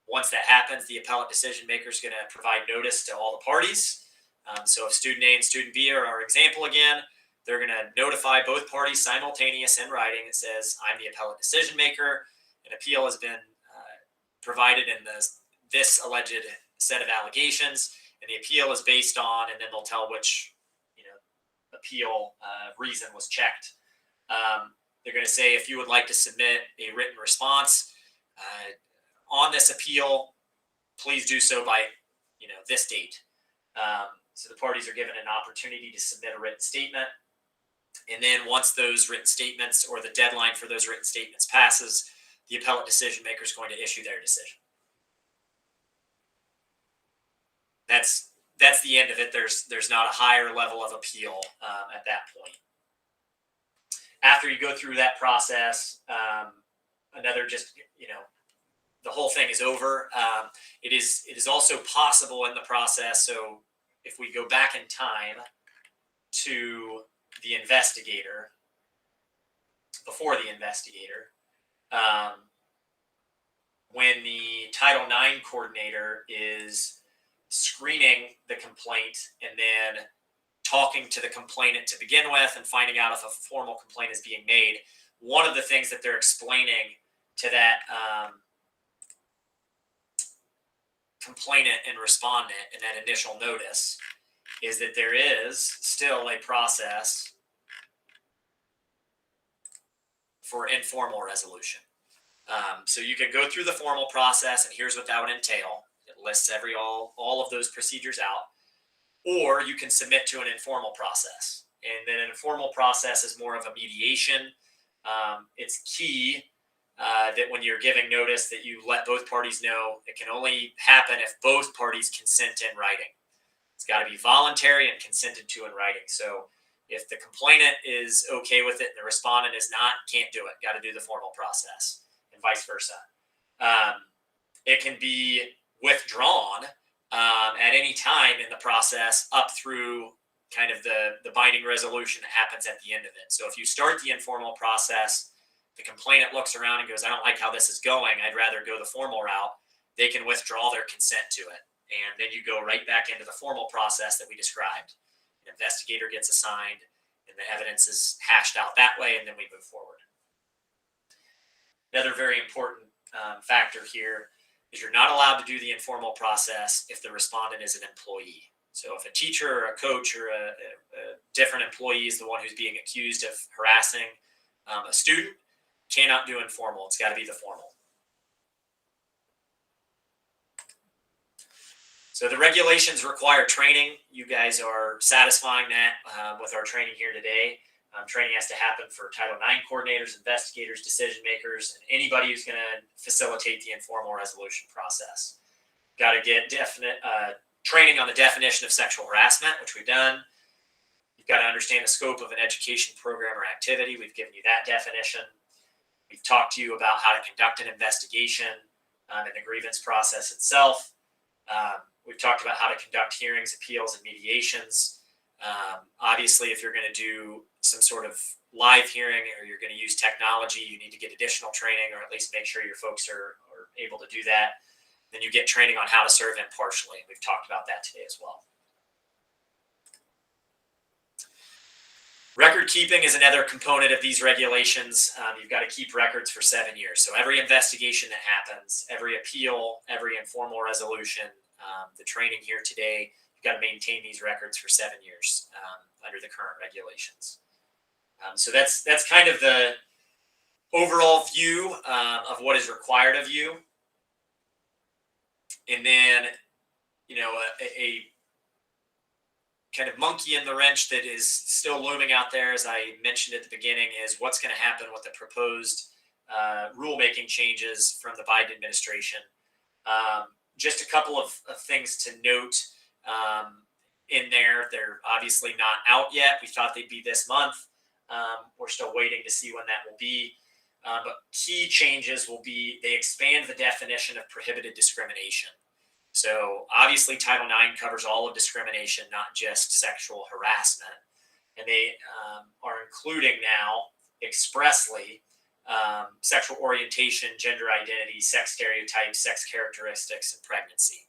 Once that happens, the appellate decision maker is going to provide notice to all the parties. So if student A and student B are our example again, they're going to notify both parties simultaneous in writing. It says, I'm the appellate decision maker. An appeal has been provided in this alleged set of allegations, and the appeal is based on, and then they'll tell which appeal reason was checked. They're going to say, if you would like to submit a written response on this appeal, please do so by this date. So the parties are given an opportunity to submit a written statement. And then once those written statements or the deadline for those written statements passes, the appellate decision maker is going to issue their decision. That's that's the end of it. There's not a higher level of appeal at that point. After you go through that process, another just, the whole thing is over. It is also possible in the process. So if we go back in time to the investigator, before the investigator, when the Title IX coordinator is screening the complaint and then talking to the complainant to begin with and finding out if a formal complaint is being made, one of the things that they're explaining to that complainant and respondent in that initial notice is that there is still a process for informal resolution. So you can go through the formal process, and here's what that would entail. It lists all of those procedures out. Or you can submit to an informal process. And then an informal process is more of a mediation. It's key that when you're giving notice that you let both parties know. It can only happen if both parties consent in writing. It's got to be voluntary and consented to in writing. So if the complainant is okay with it and the respondent is not, can't do it. Got to do the formal process, and vice versa. It can be withdrawn at any time in the process up through kind of the binding resolution that happens at the end of it. So if you start the informal process, the complainant looks around and goes, I don't like how this is going, I'd rather go the formal route, they can withdraw their consent to it. And then you go right back into the formal process that we described. An investigator gets assigned, and the evidence is hashed out that way, and then we move forward. Another very important factor here is you're not allowed to do the informal process if the respondent is an employee. So if a teacher or a coach or a different employee is the one who's being accused of harassing a student, cannot do informal. It's got to be the formal. So the regulations require training. You guys are satisfying that with our training here today. Training has to happen for Title IX coordinators, investigators, decision makers, and anybody who's going to facilitate the informal resolution process. Got to get definite training on the definition of sexual harassment, which we've done. You've got to understand the scope of an education program or activity. We've given you that definition. We've talked to you about how to conduct an investigation and the grievance process itself. We've talked about how to conduct hearings, appeals, and mediations. Obviously, if you're going to do some sort of live hearing or you're going to use technology, you need to get additional training, or at least make sure your folks are able to do that. Then you get training on how to serve impartially. We've talked about that today as well. Record keeping is another component of these regulations. You've got to keep records for 7 years. So every investigation that happens, every appeal, every informal resolution, the training here today, you've got to maintain these records for 7 years under the current regulations. So that's kind of the overall view of what is required of you. And then, a kind of monkey in the wrench that is still looming out there, as I mentioned at the beginning, is what's going to happen with the proposed rulemaking changes from the Biden administration. Just a couple of things to note in there. They're obviously not out yet. We thought they'd be this month. We're still waiting to see when that will be. But key changes will be they expand the definition of prohibited discrimination. So obviously Title IX covers all of discrimination, not just sexual harassment. And they are including now expressly sexual orientation, gender identity, sex stereotypes, sex characteristics, and pregnancy.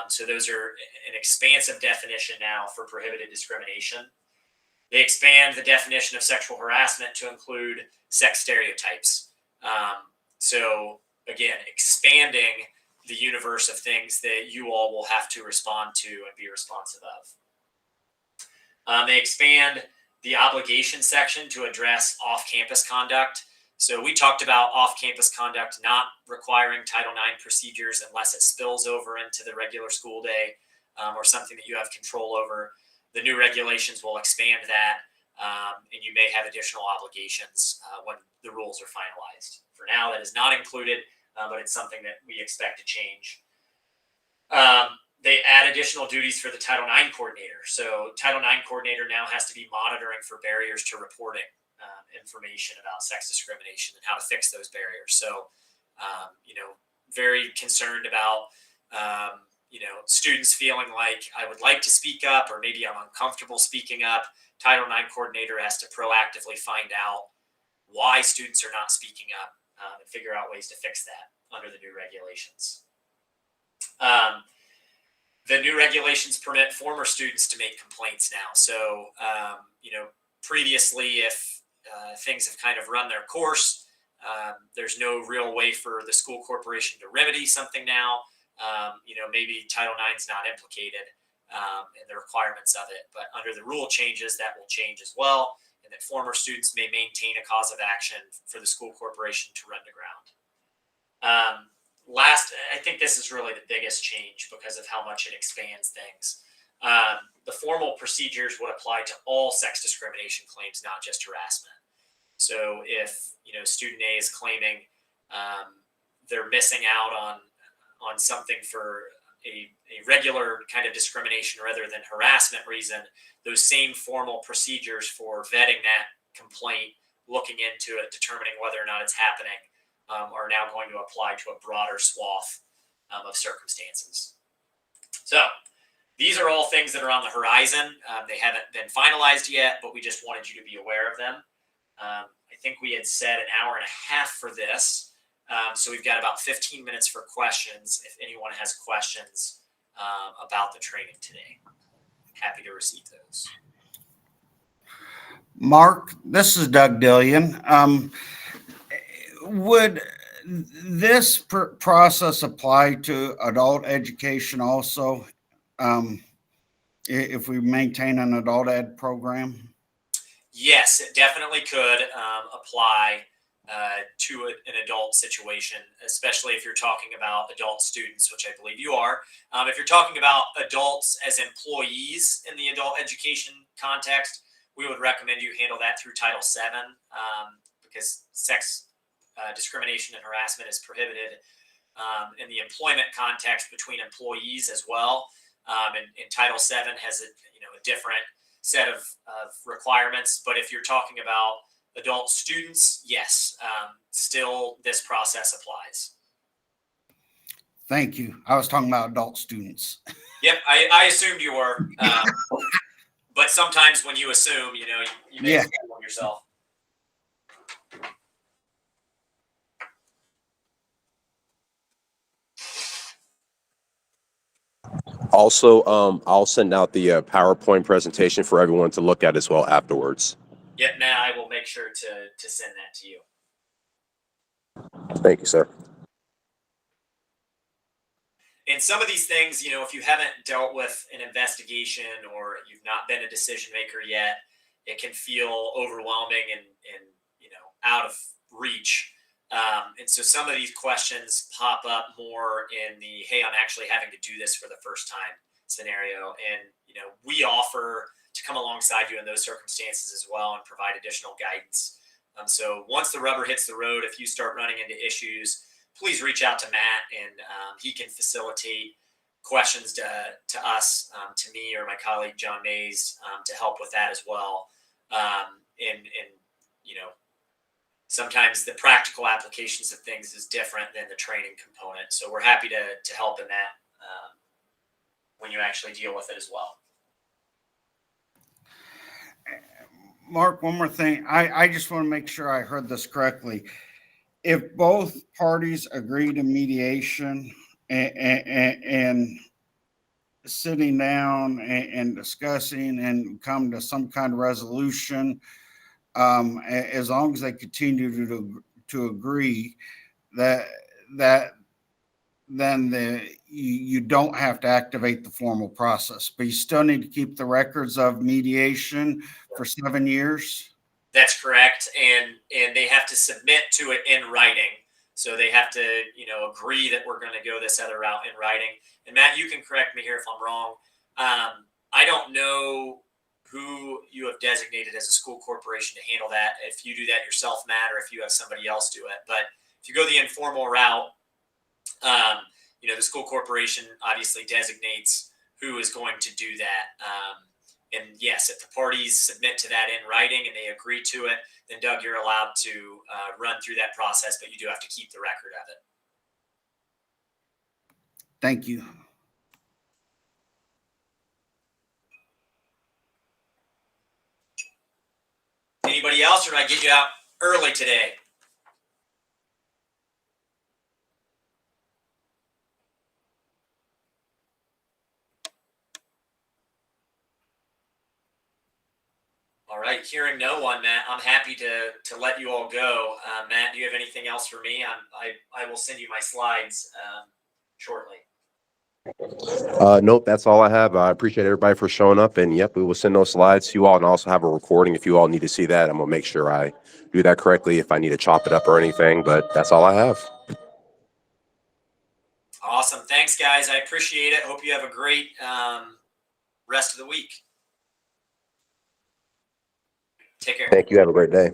So those are an expansive definition now for prohibited discrimination. They expand the definition of sexual harassment to include sex stereotypes. So again, expanding the universe of things that you all will have to respond to and be responsive of. They expand the obligation section to address off-campus conduct. So we talked about off-campus conduct not requiring Title IX procedures unless it spills over into the regular school day or something that you have control over. The new regulations will expand that, and you may have additional obligations when the rules are finalized. For now, that is not included, but it's something that we expect to change. They add additional duties for the Title IX coordinator. So Title IX coordinator now has to be monitoring for barriers to reporting information about sex discrimination and how to fix those barriers. So, very concerned about, students feeling like I would like to speak up, or maybe I'm uncomfortable speaking up. Title IX coordinator has to proactively find out why students are not speaking up and figure out ways to fix that under the new regulations. The new regulations permit former students to make complaints now. So, previously, if things have kind of run their course, there's no real way for the school corporation to remedy something now. Maybe Title IX is not implicated in the requirements of it, but under the rule changes, that will change as well, and that former students may maintain a cause of action for the school corporation to run to ground. Last, I think this is really the biggest change because of how much it expands things. The formal procedures would apply to all sex discrimination claims, not just harassment. So if student A is claiming they're missing out on something for a regular kind of discrimination rather than harassment reason, those same formal procedures for vetting that complaint, looking into it, determining whether or not it's happening, are now going to apply to a broader swath of circumstances. So these are all things that are on the horizon. They haven't been finalized yet, but we just wanted you to be aware of them. I think we had said an hour and a half for this. So we've got about 15 minutes for questions. If anyone has questions about the training today, happy to receive those. Mark, this is Doug Dillion. Would this process apply to adult education also, if we maintain an adult ed program? Yes, it definitely could apply to an adult situation, especially if you're talking about adult students, which I believe you are. If you're talking about adults as employees in the adult education context, we would recommend you handle that through Title VII, because sex discrimination and harassment is prohibited in the employment context between employees as well. And Title VII has a different set of requirements. But if you're talking about adult students, yes, still this process applies. Thank you. I was talking about adult students. Yep, I assumed you were. But sometimes when you assume, you may fool yourself. Also, I'll send out the PowerPoint presentation for everyone to look at as well afterwards. Yep, Matt, I will make sure to send that to you. Thank you, sir. And some of these things, if you haven't dealt with an investigation or you've not been a decision maker yet, it can feel overwhelming and out of reach. And so some of these questions pop up more in the, hey, I'm actually having to do this for the first time scenario. And, we offer to come alongside you in those circumstances as well and provide additional guidance. So once the rubber hits the road, if you start running into issues, please reach out to Matt, and he can facilitate questions to us, to me or my colleague John Mays, to help with that as well. And sometimes the practical applications of things is different than the training component. So we're happy to help in that when you actually deal with it as well. Mark, one more thing. I just want to make sure I heard this correctly. If both parties agree to mediation and sitting down and discussing and come to some kind of resolution, as long as they continue to agree, that then you don't have to activate the formal process, but you still need to keep the records of mediation for 7 years. That's correct, and they have to submit to it in writing. So they have to, agree that we're going to go this other route in writing. And Matt, you can correct me here if I'm wrong. I don't know who you have designated as a school corporation to handle that. If you do that yourself, Matt, or if you have somebody else do it. But if you go the informal route, the school corporation obviously designates who is going to do that. And yes, if the parties submit to that in writing and they agree to it, then Doug, you're allowed to run through that process, but you do have to keep the record of it. Thank you. Anybody else, or did I get you out early today? All right, hearing no one, Matt, I'm happy to let you all go. Matt, do you have anything else for me? I will send you my slides shortly. Nope, that's all I have. I appreciate everybody for showing up, and yep, we will send those slides to you all, and also have a recording if you all need to see that. I'm gonna make sure I do that correctly if I need to chop it up or anything, but that's all I have. Awesome. Thanks, guys. I appreciate it. Hope you have a great rest of the week. Take care. Thank you. Have a great day.